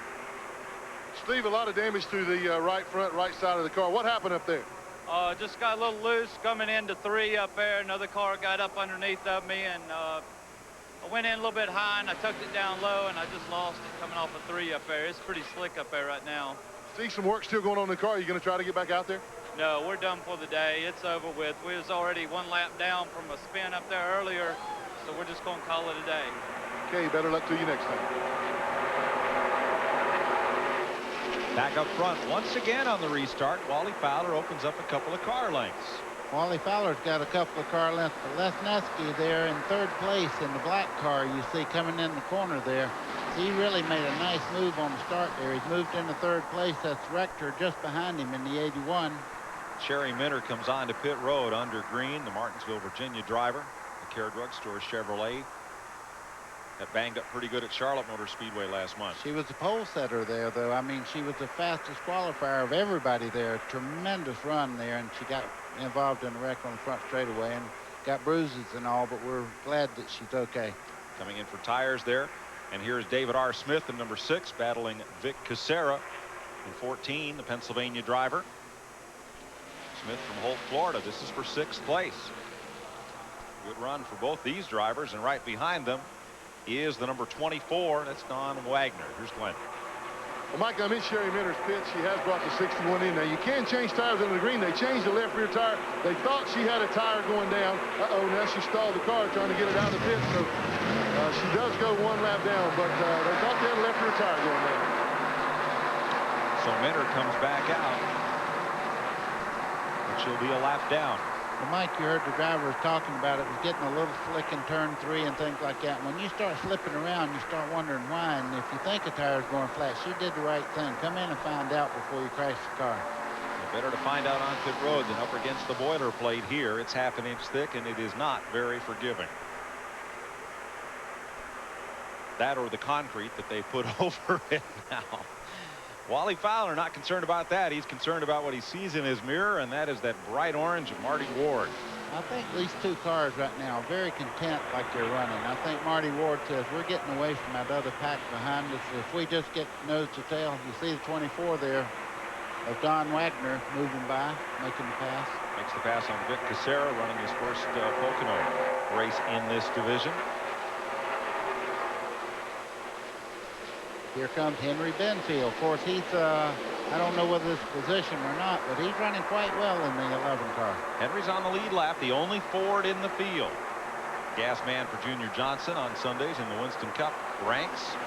Steve, a lot of damage to the right front, right side of the car. What happened up there? Just got a little loose coming into 3 up there. Another car got up underneath of me, and I went in a little bit high, and I tucked it down low, and I just lost it coming off of 3 up there. It's pretty slick up there right now. See some work still going on in the car. Are you going to try to get back out there? No, we're done for the day. It's over with. We was already 1 lap down from a spin up there earlier, so we're just going to call it a day. Okay, better luck to you next time. Back up front once again on the restart. Wally Fowler opens up a couple of car lengths. Wally Fowler's got a couple of car lengths, but LESNESKI there in 3rd place in the black car you see coming in the corner there. He really made a nice move on the start there. He's moved into 3rd place. That's Rector just behind him in the 81. Sherry Minter comes on to pit road under green, the Martinsville, Virginia driver. The Care Drugstore Chevrolet that banged up pretty good at Charlotte Motor Speedway last month. She was the pole setter there, though. I mean, she was the fastest qualifier of everybody there. Tremendous run there, and she got involved in a wreck on the front straightaway and got bruises and all, but we're glad that she's okay. Coming in for tires there. And here's David R. Smith in number 6 battling Vic Casera. In 14, the Pennsylvania driver. Smith from Holt, Florida. This is for 6th place. Good run for both these drivers, and right behind them is the number 24. That's Don Wagner. Here's Glenn. Well, Mike, I'm in Sherry Minter's pit. She has brought the 61 in. Now, you can change tires under the green. They changed the left rear tire. They thought she had a tire going down. Uh-oh, now she stalled the car trying to get it out of the pit. So she does go 1 lap down, but they thought they had a left rear tire going down. So Minter comes back out, but she'll be a lap down. Well, Mike, you heard the drivers talking about it. It was getting a little slick in turn 3 and things like that. When you start slipping around, you start wondering why. And if you think a tire's going flat, she did the right thing. Come in and find out before you crash the car. Better to find out on pit road than up against the boilerplate here. It's ½ inch thick, and it is not very forgiving. That or the concrete that they put over it now. Wally Fowler not concerned about that. He's concerned about what he sees in his mirror, and that is that bright orange of Marty Ward. I think these 2 cars right now are very content like they're running. I think Marty Ward says we're getting away from that other pack behind us. If we just get nose to tail, you see the 24 there of Don Wagner moving by, making the pass. Makes the pass on Vic Casera, running his first Pocono race in this division. Here comes Henry Benfield. Of course, he's, I don't know whether it's position or not, but he's running quite well in the 11 car. Henry's on the lead lap, the only Ford in the field. Gas man for Junior Johnson on Sundays in the Winston Cup ranks.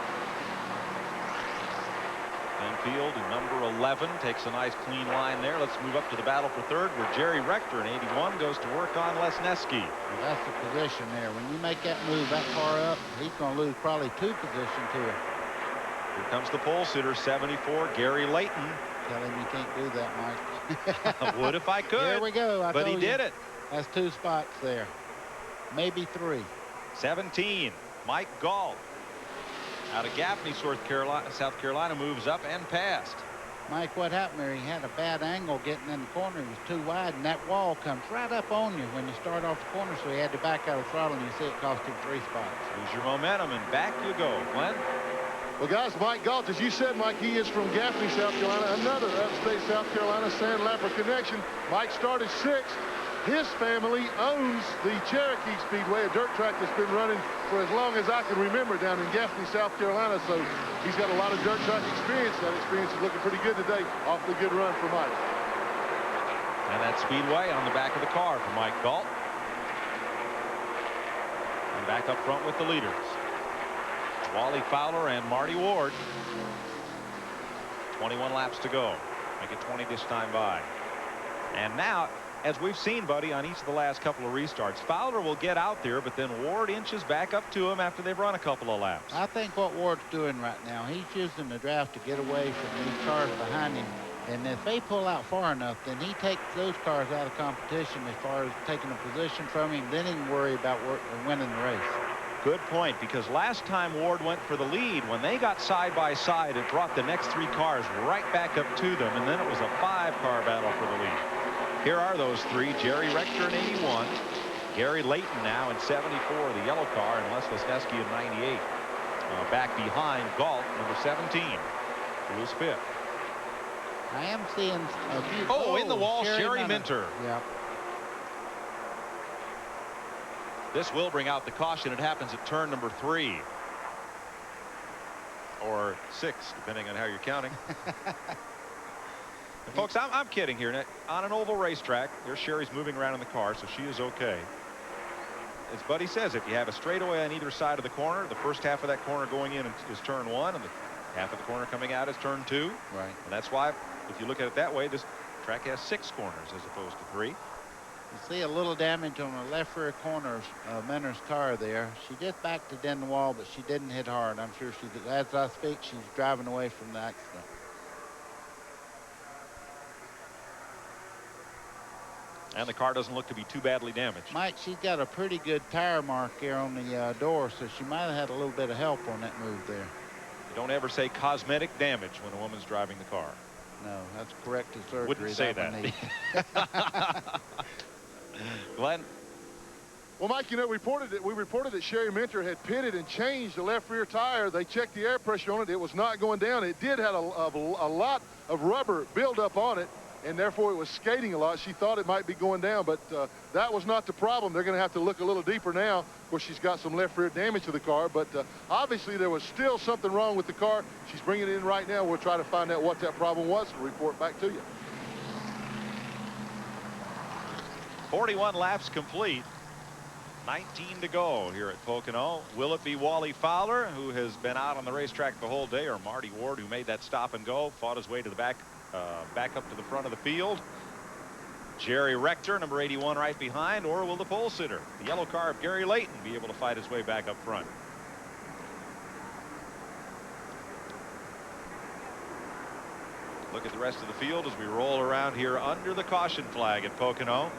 Benfield, number 11, takes a nice clean line there. Let's move up to the battle for 3rd, where Jerry Rector in 81 goes to work on Lesneski. Well, that's the position there. When you make that move that far up, he's going to lose probably 2 positions here. Here comes the pole sitter, 74, Gary Layton. Tell him you can't do that, Mike. Would if I could. There we go. But he did it. That's 2 spots there. Maybe 3. 17, Mike Galt. Out of Gaffney, South Carolina, moves up and passed. Mike, what happened there? He had a bad angle getting in the corner. He was too wide, and that wall comes right up on you when you start off the corner, so he had to back out of throttle, and you see it cost him 3 spots. Lose your momentum, and back you go. Glenn? Well, guys, Mike Galt, as you said, Mike, he is from Gaffney, South Carolina, another upstate South Carolina Sandlapper connection. Mike started 6th. His family owns the Cherokee Speedway, a dirt track that's been running for as long as I can remember down in Gaffney, South Carolina. So he's got a lot of dirt track experience. That experience is looking pretty good today. Awfully good run for Mike. And that Speedway on the back of the car for Mike Galt. And back up front with the leaders, Wally Fowler and Marty Ward. 21 laps to go. Make it 20 this time by. And now, as we've seen, Buddy, on each of the last couple of restarts, Fowler will get out there, but then Ward inches back up to him after they've run a couple of laps. I think what Ward's doing right now, he's using the draft to get away from these cars behind him. And if they pull out far enough, then he takes those cars out of competition as far as taking a position from him. Then he can worry about winning the race. Good point, because last time Ward went for the lead, when they got side by side, it brought the next 3 cars right back up to them, and then it was a 5-car battle for the lead. Here are those 3, Jerry Rector in 81, Gary Layton now in 74, the yellow car, and Les Lesneski in 98. Back behind Galt, number 17, who is 5th. I am seeing a few. Oh, in the wall, Sherry Minter. Yeah. This will bring out the caution. It happens at turn number 3. Or 6, depending on how you're counting. And folks, I'm kidding here. On an oval racetrack, there's Sherry's moving around in the car, so she is okay. As Buddy says, if you have a straightaway on either side of the corner, the first half of that corner going in is turn 1, and the half of the corner coming out is turn 2. Right. And that's why, if you look at it that way, this track has 6 corners as opposed to 3. You see a little damage on the left rear corner of Minter's car there. She just backed it in the wall, but she didn't hit hard. I'm sure as I speak, she's driving away from the accident. And the car doesn't look to be too badly damaged. Mike, she's got a pretty good tire mark here on the door, so she might have had a little bit of help on that move there. You don't ever say cosmetic damage when a woman's driving the car. No, that's corrective surgery. Wouldn't say that. Glenn? Well, Mike, you know, we reported that Sherry Minter had pitted and changed the left rear tire. They checked the air pressure on it. It was not going down. It did have a lot of rubber buildup on it, and therefore it was skating a lot. She thought it might be going down, but that was not the problem. They're going to have to look a little deeper now. Of course, she's got some left rear damage to the car, but obviously there was still something wrong with the car. She's bringing it in right now. We'll try to find out what that problem was and report back to you. 41 laps complete. 19 to go here at Pocono. Will it be Wally Fowler, who has been out on the racetrack the whole day, or Marty Ward, who made that stop and go, fought his way to the back up to the front of the field? Jerry Rector, number 81, right behind, or will the pole sitter, the yellow car of Gary Layton, be able to fight his way back up front? Look at the rest of the field as we roll around here under the caution flag at Pocono.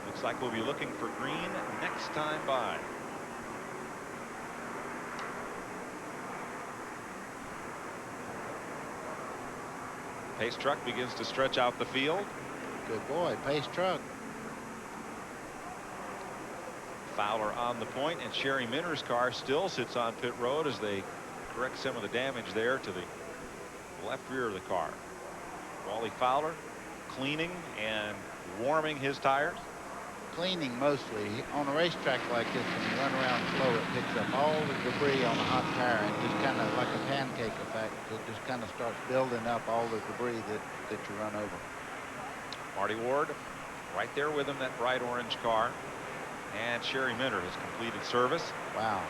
Looks like we'll be looking for green next time by. Pace truck begins to stretch out the field. Good boy, pace truck. Fowler on the point, and Sherry Minter's car still sits on pit road as they correct some of the damage there to the left rear of the car. Wally Fowler cleaning and warming his tires. Cleaning mostly. On a racetrack like this, when you run around slow, it picks up all the debris on a hot tire and just kind of like a pancake effect. It just kind of starts building up all the debris that you run over. Marty Ward right there with him, that bright orange car. And Sherry Minter has completed service. Wow.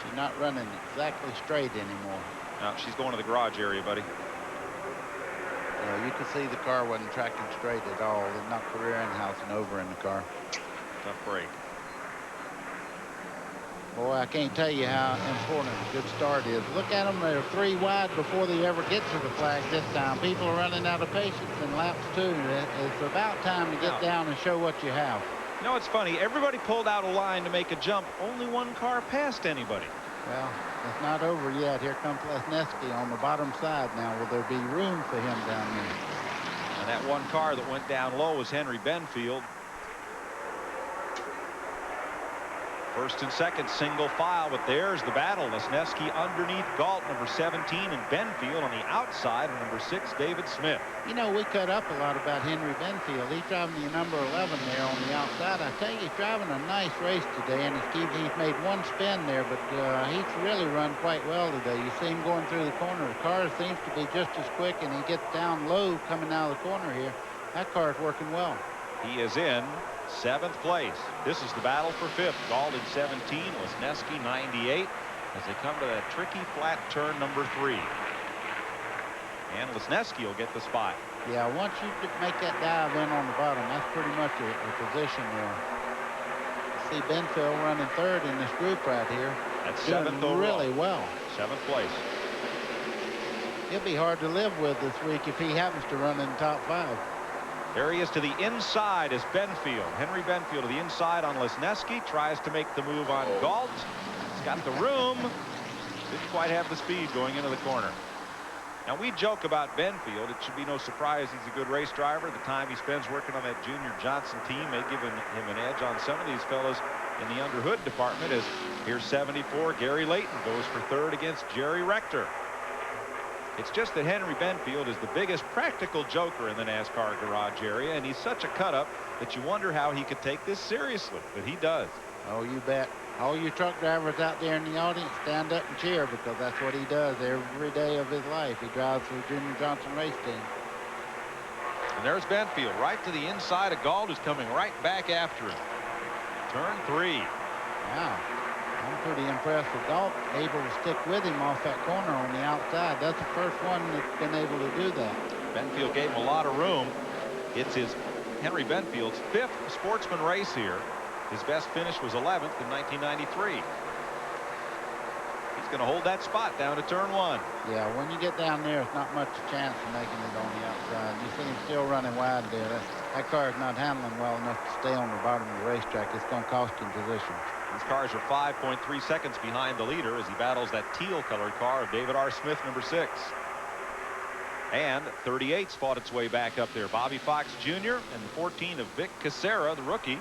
She's not running exactly straight anymore. No, she's going to the garage area, buddy. Yeah, you could see the car wasn't tracking straight at all. They knocked the rear end housing over in the car. Tough break. Boy, I can't tell you how important a good start is. Look at them. They're 3 wide before they ever get to the flag this time. People are running out of patience in laps 2. It's about time to get down and show what you have. You know, it's funny. Everybody pulled out a line to make a jump. Only one car passed anybody. Well, it's not over yet. Here comes LESNESKI on the bottom side now. Will there be room for him down there? And that one car that went down low was Henry Benfield. First and second single file, but there's the battle. LESNESKI underneath Galt, number 17, and Benfield on the outside, number 6, David Smith. You know, we cut up a lot about Henry Benfield. He's driving the number 11 there on the outside. I tell you, he's driving a nice race today, and he's made one spin there, but he's really run quite well today. You see him going through the corner. The car seems to be just as quick, and he gets down low coming out of the corner here. That car is working well. He is in 7th place. This is the battle for 5th. Galt in 17, LESNESKI 98, as they come to that tricky flat turn number 3. And LESNESKI will get the spot. Yeah, once you make that dive in on the bottom, that's pretty much a position there. You see Benfield running 3rd in this group right here. That's 7th overall. Really well. 7th place. He'll be hard to live with this week if he happens to run in the top 5. There he is to the inside as Benfield. Henry Benfield to the inside on LESNESKI. Tries to make the move on Galt. He's got the room. Didn't quite have the speed going into the corner. Now, we joke about Benfield. It should be no surprise he's a good race driver. The time he spends working on that Junior Johnson team may give him an edge on some of these fellas in the underhood department, as here's 74. Gary Layton goes for 3rd against Jerry Rector. It's just that Henry Benfield is the biggest practical joker in the NASCAR garage area, and he's such a cut-up that you wonder how he could take this seriously, but he does. Oh, you bet. All you truck drivers out there in the audience, stand up and cheer, because that's what he does every day of his life. He drives for the Junior Johnson race team. And there's Benfield right to the inside of Galt, who's coming right back after him. Turn 3. Wow. I'm pretty impressed with Galt, able to stick with him off that corner on the outside. That's the first one that's been able to do that. Benfield gave him a lot of room. It's Henry Benfield's 5th sportsman race here. His best finish was 11th in 1993. He's going to hold that spot down to turn 1. Yeah, when you get down there, it's not much chance of making it on the outside. You see him still running wide there. That car is not handling well enough to stay on the bottom of the racetrack. It's going to cost him position. These cars are 5.3 seconds behind the leader as he battles that teal-colored car of David R. Smith, number 6. And 38's fought its way back up there. Bobby Fox Jr. and the 14 of Vic Casera, the rookie.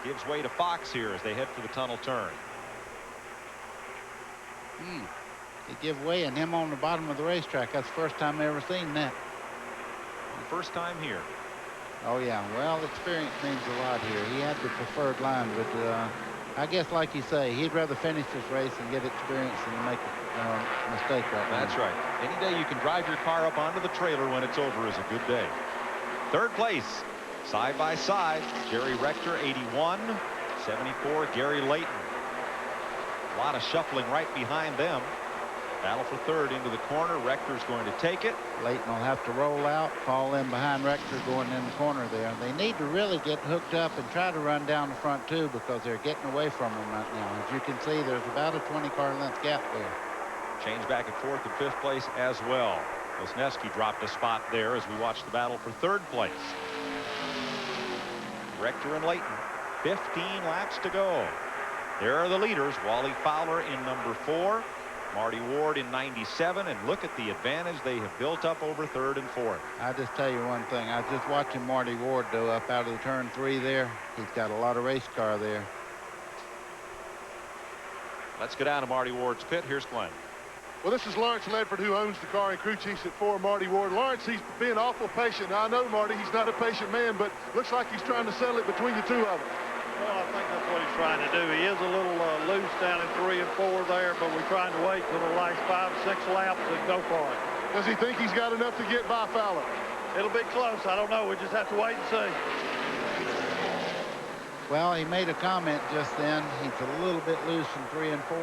gives way to Fox here as they head for the tunnel turn. They give way and him on the bottom of the racetrack. That's the first time I've ever seen that. First time here. Oh yeah, well, experience means a lot here. He had the preferred line, but I guess like you say, he'd rather finish this race and get experience than make a mistake right now. That's right. Any day you can drive your car up onto the trailer when it's over is a good day. Third place, side by side, Jerry Rector, 81, 74, Gary Layton. A lot of shuffling right behind them. Battle for third into the corner. Rector's going to take it. Layton will have to roll out, fall in behind Rector going in the corner there. They need to really get hooked up and try to run down the front too, because they're getting away from them right now. As you can see, there's about a 20-car length gap there. Change back at fourth and fifth place as well. LESNESKI dropped a spot there as we watch the battle for third place. Rector and Layton, 15 laps to go. There are the leaders. Wally Fowler in number 4. Marty Ward in 97, and look at the advantage they have built up over third and fourth. I just tell you one thing. I was just watching Marty Ward go up out of the turn 3 there. He's got a lot of race car there. Let's go down to Marty Ward's pit. Here's Glenn. Well, this is Lawrence Ledford, who owns the car and crew chiefs at 4, Marty Ward. Lawrence, he's being awful patient. Now, I know, Marty, he's not a patient man, but looks like he's trying to settle it between the two of them. Well, I think that's what he's trying to do. He is a little loose down in 3 and 4 there, but we're trying to wait till the last 5 or 6 laps and go for it. Does he think he's got enough to get by Fowler? It'll be close. I don't know. We just have to wait and see. Well, he made a comment just then. He's a little bit loose in 3 and 4.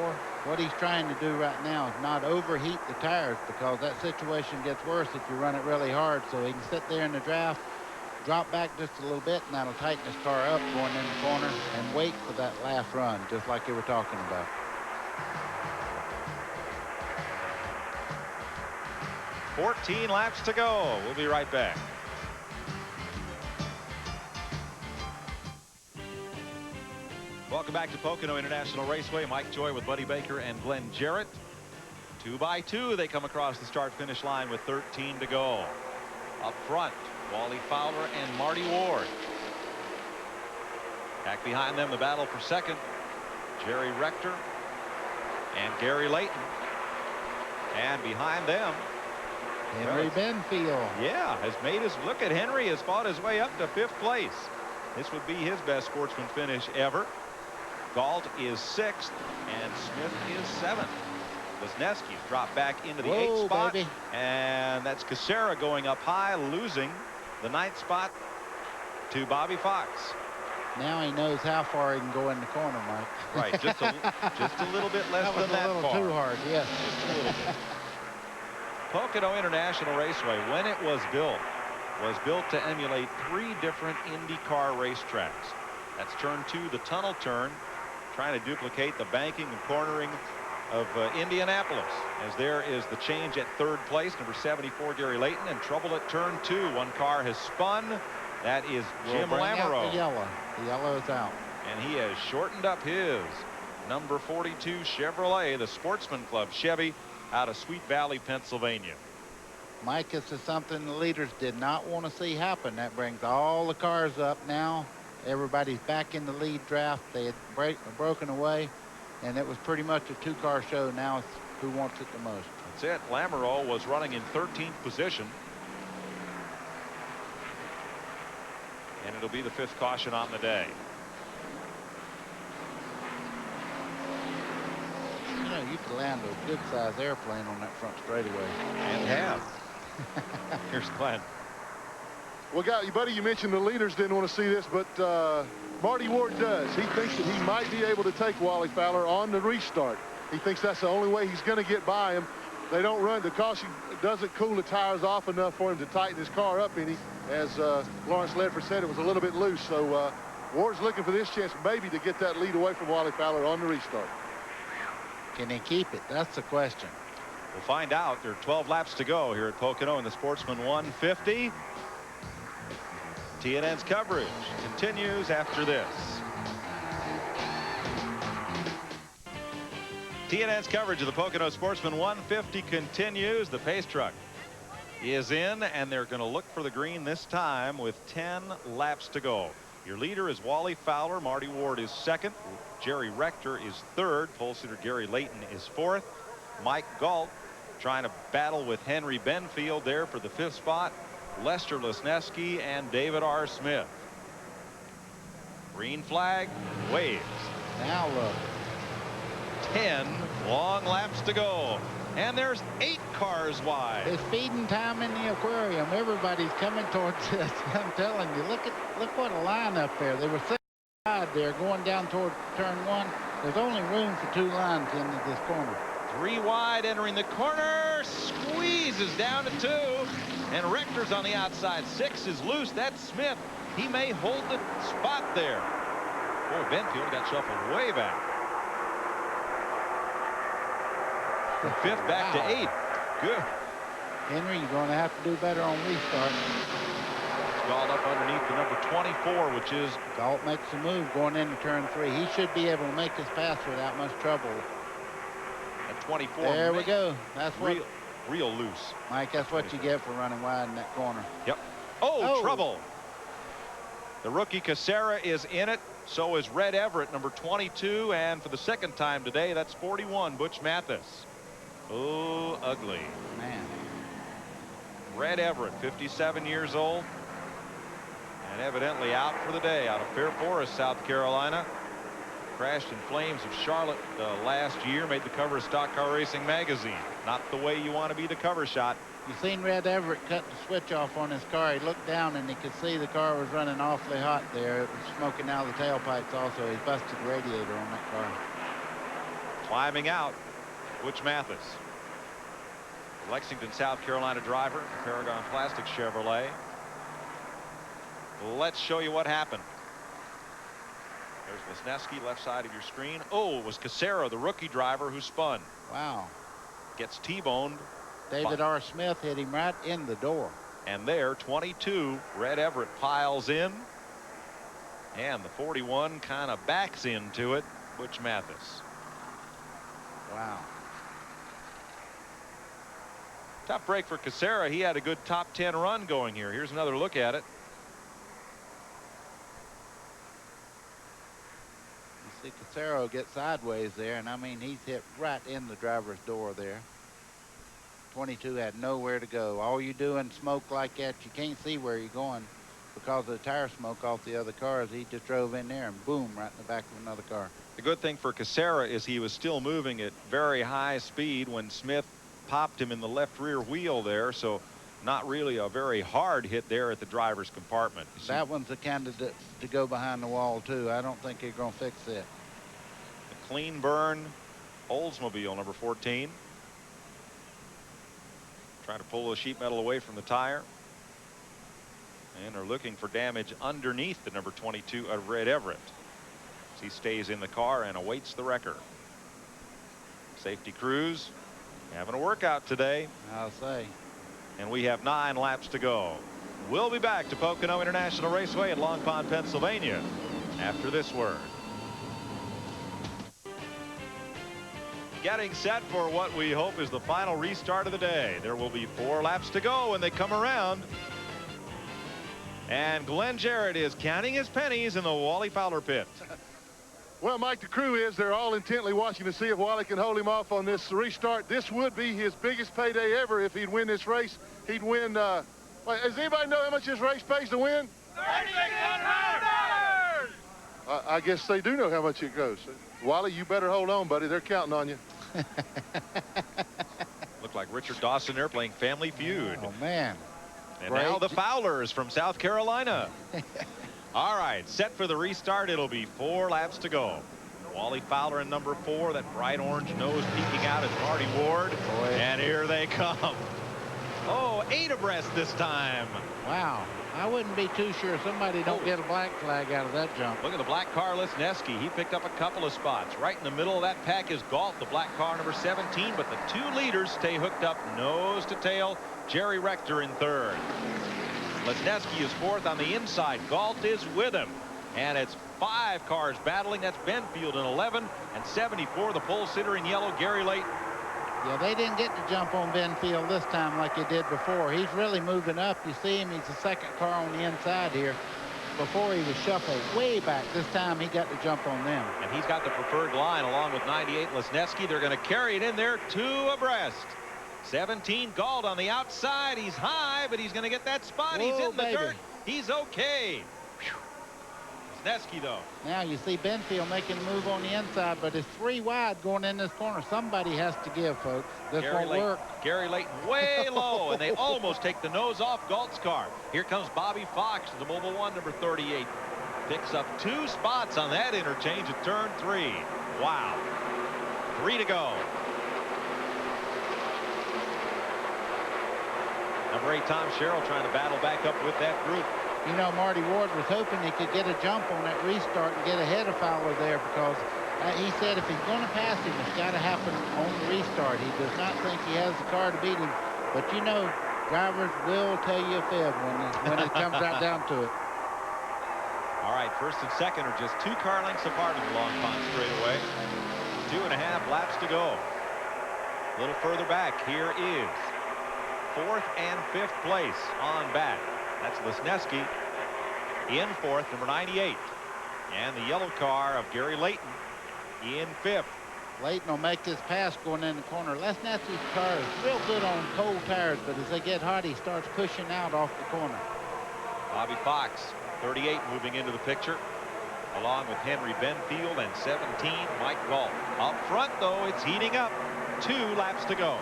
What he's trying to do right now is not overheat the tires, because that situation gets worse if you run it really hard. So he can sit there in the draft, drop back just a little bit, and that'll tighten his car up going in the corner, and wait for that last run, just like you were talking about. $14 laps to go. We'll be right back. Welcome back to Pocono International Raceway. Mike Joy with Buddy Baker and Glenn Jarrett. 2 by 2, they come across the start-finish line with 13 to go. Up front, Wally Fowler and Marty Ward. Back behind them, the battle for second, Jerry Rector and Gary Layton. And behind them, Henry Benfield. Yeah, has made his look at Henry has fought his way up to 5th place. This would be his best sportsman finish ever. Galt is 6th and Smith is 7th. LESNESKI dropped back into the 8th spot, baby. And that's Casera going up high, losing the 9th spot to Bobby Fox. Now he knows how far he can go in the corner, Mike. Right, just a little bit less that was than that a little far. too hard, yes. Just a little bit. Pocono International Raceway, when it was built to emulate 3 different IndyCar racetracks. That's turn 2, the tunnel turn, trying to duplicate the banking and cornering of Indianapolis, as there is the change at 3rd place, number 74, Gary Layton, and trouble at turn 2. One car has spun. That is Jim Lamoureux. The yellow. The yellow is out. And he has shortened up his number 42 Chevrolet, the Sportsman Club Chevy, out of Sweet Valley, Pennsylvania. Mike, this is something the leaders did not want to see happen. That brings all the cars up now. Everybody's back in the lead draft. They had broken away, and it was pretty much a 2-car show. Now it's who wants it the most. That's it. Lamoureux was running in 13th position. And it'll be the 5th caution on the day. You know, you could land a good-sized airplane on that front straightaway. And have. Here's Glenn. Well, buddy, you mentioned the leaders didn't want to see this, but Marty Ward does. He thinks that he might be able to take Wally Fowler on the restart. He thinks that's the only way he's going to get by him. They don't run. The caution doesn't cool the tires off enough for him to tighten his car up any. As Lawrence Ledford said, it was a little bit loose. So Ward's looking for this chance maybe to get that lead away from Wally Fowler on the restart. Can he keep it? That's the question. We'll find out. There are 12 laps to go here at Pocono in the Sportsman 150. TNN's coverage continues after this. TNN's coverage of the Pocono Sportsman 150 continues. The pace truck is in, and they're going to look for the green this time with 10 laps to go. Your leader is Wally Fowler. Marty Ward is second. Jerry Rector is third. Pole sitter Gary Layton is fourth. Mike Galt trying to battle with Henry Benfield there for the fifth spot. Lester Lesneski and David R. Smith. Green flag waves. Now look. 10 long laps to go. And there's 8 cars wide. It's feeding time in the aquarium. Everybody's coming towards this. I'm telling you, look what a line up there. There were 6 wide there going down toward turn 1. There's only room for 2 lines into this corner. 3 wide entering the corner. Squeezes down to 2. And Rector's on the outside. 6 is loose. That's Smith. He may hold the spot there. Boy, Benfield got shuffled way back. From 5th back to 8th. Good. Henry, you're going to have to do better on restart. Galt up underneath the number 24, which is... Galt makes the move going into turn 3. He should be able to make this pass without much trouble. At 24. There we go. That's what... Real loose. Mike, that's what you get for running wide in that corner. Yep. Oh, trouble. The rookie Casera is in it. So is Red Everett, number 22. And for the second time today, that's 41, Butch Mathis. Oh, ugly. Man. Red Everett, 57 years old. And evidently out for the day out of Fair Forest, South Carolina. Crashed in flames of Charlotte last year. Made the cover of Stock Car Racing magazine. Not the way you want to be the cover shot. You seen Red Everett cut the switch off on his car. He looked down and he could see the car was running awfully hot there. It was smoking out of the tailpipes also. He busted the radiator on that car. Climbing out, Butch Mathis. Lexington, South Carolina driver, Paragon Plastic Chevrolet. Let's show you what happened. There's Lesneski, left side of your screen. Oh, it was Casera, the rookie driver, who spun. Wow. Gets T-boned. David R. Smith hit him right in the door. And there, 22, Red Everett piles in. And the 41 kind of backs into it, Butch Mathis. Wow. Tough break for Casera. He had a good top 10 run going here. Here's another look at it. You see Casera get sideways there, and I mean, he's hit right in the driver's door there. 22 had nowhere to go. All you do in smoke like that, you can't see where you're going because of the tire smoke off the other cars. He just drove in there and boom, right in the back of another car. The good thing for Casera is he was still moving at very high speed when Smith popped him in the left rear wheel there, so not really a very hard hit there at the driver's compartment. That one's a candidate to go behind the wall too. I don't think they're going to fix it. The clean burn Oldsmobile number 14. Trying to pull the sheet metal away from the tire. And are looking for damage underneath the number 22 of Red Everett. He stays in the car and awaits the wrecker. Safety crews having a workout today. I'll say. And we have 9 laps to go. We'll be back to Pocono International Raceway at Long Pond, Pennsylvania after this word. Getting set for what we hope is the final restart of the day. There will be 4 laps to go when they come around. And Glenn Jarrett is counting his pennies in the Wally Fowler pit. Well, Mike, the crew is. They're all intently watching to see if Wally can hold him off on this restart. This would be his biggest payday ever if he'd win this race. He'd win. Does anybody know how much this race pays to win? $3,600! I guess they do know how much it goes. Wally, you better hold on, buddy. They're counting on you. Look like Richard Dawson there playing Family Feud. Oh, man. And now the Fowlers from South Carolina. All right, set for the restart. It'll be 4 laps to go. Wally Fowler in number 4, that bright orange nose peeking out is Marty Ward. Boy. And here they come. Oh, 8 abreast this time. Wow. I wouldn't be too sure somebody don't get a black flag out of that jump. Look at the black car, LESNESKI. He picked up a couple of spots. Right in the middle of that pack is Galt, the black car number 17, but the 2 leaders stay hooked up nose to tail. Jerry Rector in 3rd. LESNESKI is 4th on the inside. Galt is with him. And it's 5 cars battling. That's Benfield in 11 and 74, the pole sitter in yellow, Gary Layton. Yeah, they didn't get to jump on Benfield this time like they did before. He's really moving up. You see him, he's the 2nd car on the inside here. before he was shuffled way back. This time he got the jump on them. And he's got the preferred line along with 98 LESNESKI. They're going to carry it in there, 2 abreast. 17 Galt on the outside. He's high, but he's going to get that spot. Whoa, he's in the baby. dirt. He's okay. LESNESKI, though. Now you see Benfield making a move on the inside, but it's 3 wide going in this corner. Somebody has to give, folks. This won't work. Gary Layton way low, and they almost take the nose off Galt's car. Here comes Bobby Fox, the Mobile 1, number 38. Picks up 2 spots on that interchange at turn 3. Wow. 3 to go. Number 8, Tom Sherrill, trying to battle back up with that group. You know, Marty Ward was hoping he could get a jump on that restart and get ahead of Fowler there, because he said if he's going to pass him, it's got to happen on the restart. He does not think he has the car to beat him. But, you know, drivers will tell you a fib when it comes right down to it. All right, first and second are just 2 car lengths apart in the Long Pond straightaway. 2.5 laps to go. A little further back, here is 4th and 5th place on back. That's LESNESKI in 4th, number 98. And the yellow car of Gary Layton in 5th. Layton will make this pass going in the corner. LESNESKI's car is real good on cold tires, but as they get hot, he starts pushing out off the corner. Bobby Fox, 38, moving into the picture, along with Henry Benfield and 17, Mike Galt. Up front, though, it's heating up. 2 laps to go.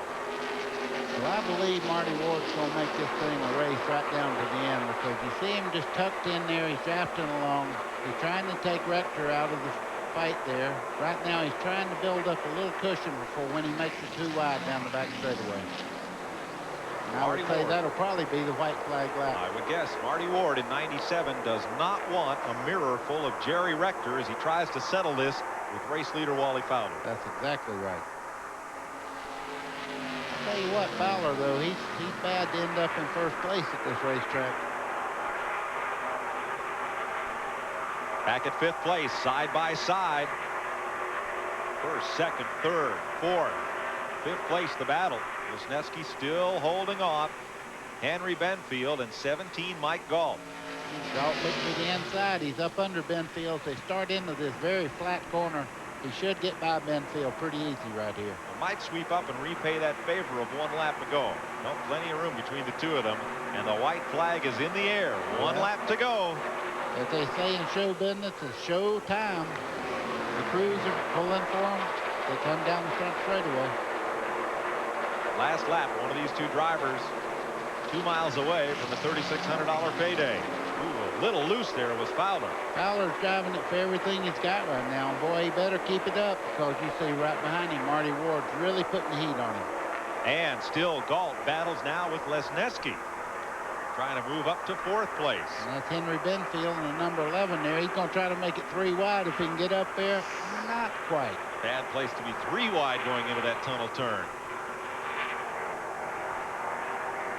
Well, I believe Marty Ward's going to make this thing a race right down to the end, because you see him just tucked in there. He's drafting along. He's trying to take Rector out of the fight there. Right now, he's trying to build up a little cushion before when he makes it 2 wide down the back straightaway. And I would say that'll probably be the white flag lap. I would guess Marty Ward in 97 does not want a mirror full of Jerry Rector as he tries to settle this with race leader Wally Fowler. That's exactly right. Tell you what, Fowler, though, he's bad to end up in first place at this racetrack. Back at 5th place, side by side. 1st, 2nd, 3rd, 4th. 5th place, the battle. LESNESKI still holding on. Henry Benfield and 17, Mike Galt. Galt looks to the inside. He's up under Benfield. They start into this very flat corner. He should get by Benfield pretty easy right here. Might sweep up and repay that favor of 1 lap to go. No, plenty of room between the 2 of them. And the white flag is in the air. 1 lap to go. As they say in show business, it's show time. The crews are pulling for them. They come down the front straightaway. Last lap, one of these 2 drivers 2 miles away from the $3,600 payday. Ooh, a little loose there was Fowler. Fowler's driving it for everything he's got right now. Boy, he better keep it up, because you see right behind him, Marty Ward's really putting the heat on him. And still Galt battles now with LESNESKI, trying to move up to 4th place. And that's Henry Benfield and the number 11 there. He's going to try to make it 3 wide if he can get up there. Not quite. Bad place to be 3 wide going into that tunnel turn.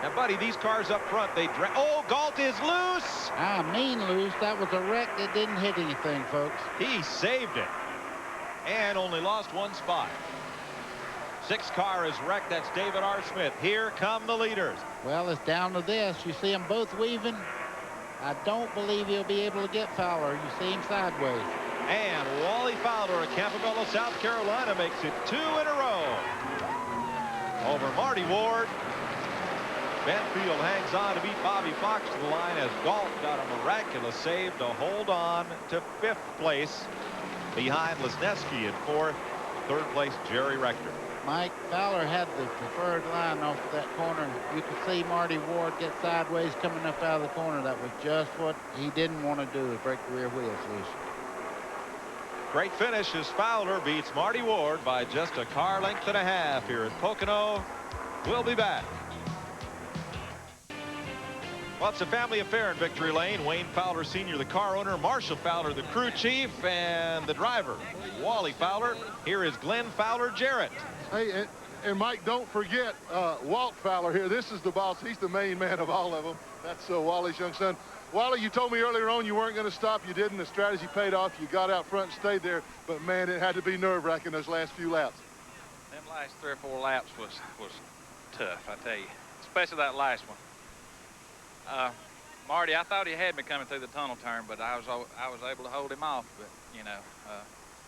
Now, buddy, these cars up front, they drag. Oh, Galt is loose. I mean loose. That was a wreck that didn't hit anything, folks. He saved it and only lost 1 spot. 6th car is wrecked. That's David R. Smith. Here come the leaders. Well, it's down to this. You see them both weaving. I don't believe he'll be able to get Fowler. You see him sideways. And Wally Fowler of Campobello, South Carolina, makes it 2 in a row over Marty Ward. Benfield hangs on to beat Bobby Fox to the line as Galt got a miraculous save to hold on to 5th place behind LESNESKI in 4th. 3rd place, Jerry Rector. Mike, Fowler had the preferred line off of that corner. You could see Marty Ward get sideways coming up out of the corner. That was just what he didn't want to do, is break the rear wheels loose. Great finish as Fowler beats Marty Ward by just a car length and a half here at Pocono. We'll be back. Well, it's a family affair in Victory Lane. Wayne Fowler Sr., the car owner, Marshall Fowler, the crew chief, and the driver, Wally Fowler. Here is Glenn Fowler Jarrett. Hey, and Mike, don't forget Walt Fowler here. This is the boss. He's the main man of all of them. That's Wally's young son. Wally, you told me earlier on you weren't going to stop. You didn't. The strategy paid off. You got out front and stayed there. But, man, it had to be nerve-wracking those last few laps. Them last 3 or 4 laps was tough, I tell you, especially that last one. Marty, I thought he had me coming through the tunnel turn, but I was able to hold him off. But you know,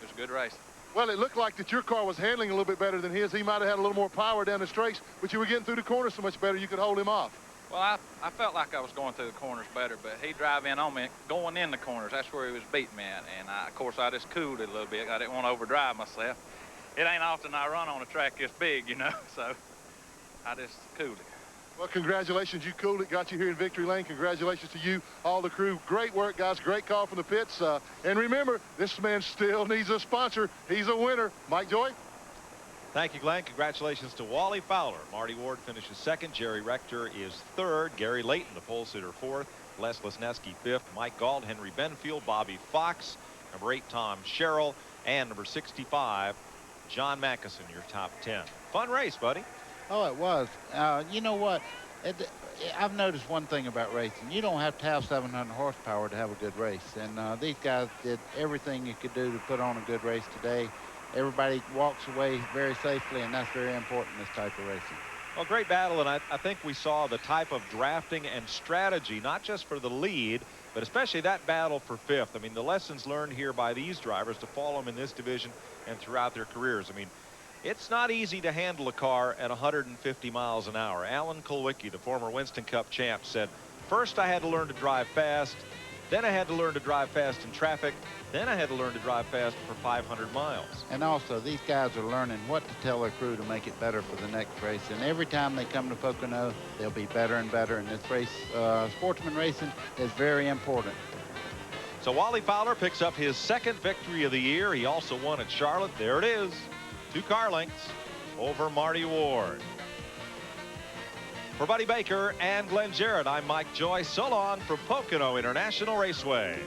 it was a good race. Well, it looked like that your car was handling a little bit better than his. He might have had a little more power down the straights, but you were getting through the corners so much better you could hold him off. Well, I felt like I was going through the corners better, but he drive in on me going in the corners. That's where he was beating me at. And of course, I just cooled it a little bit. I didn't want to overdrive myself. It ain't often I run on a track this big, you know, so I just cooled it. Well, congratulations. You cooled it, got you here in victory lane. Congratulations to you, all the crew. Great work, guys. Great call from the pits. And remember, this man still needs a sponsor. He's a winner. Mike Joy. Thank you, Glenn. Congratulations to Wally Fowler. Marty Ward finishes second. Jerry Rector is third. Gary Layton, the pole sitter, fourth. LESNESKI fifth. Mike Galt, Henry Benfield, Bobby Fox. Number 8, Tom Sherrill. And number 65, John Mackison, your top 10. Fun race, buddy. Oh, it was. You know what? I've noticed one thing about racing. You don't have to have 700 horsepower to have a good race. And these guys did everything you could do to put on a good race today. Everybody walks away very safely, and that's very important in this type of racing. Well, great battle, and I think we saw the type of drafting and strategy, not just for the lead, but especially that battle for fifth. I mean, the lessons learned here by these drivers to follow them in this division and throughout their careers. I mean, it's not easy to handle a car at 150 miles an hour. Alan Kulwicki, the former Winston Cup champ, said, first I had to learn to drive fast, then I had to learn to drive fast in traffic, then I had to learn to drive fast for 500 miles. And also, these guys are learning what to tell their crew to make it better for the next race. And every time they come to Pocono, they'll be better and better. And this race, sportsman racing, is very important. So Wally Fowler picks up his second victory of the year. He also won at Charlotte. There it is. 2 car lengths over Marty Ward. For Buddy Baker and Glenn Jarrett, I'm Mike Joy. So long from Pocono International Raceway.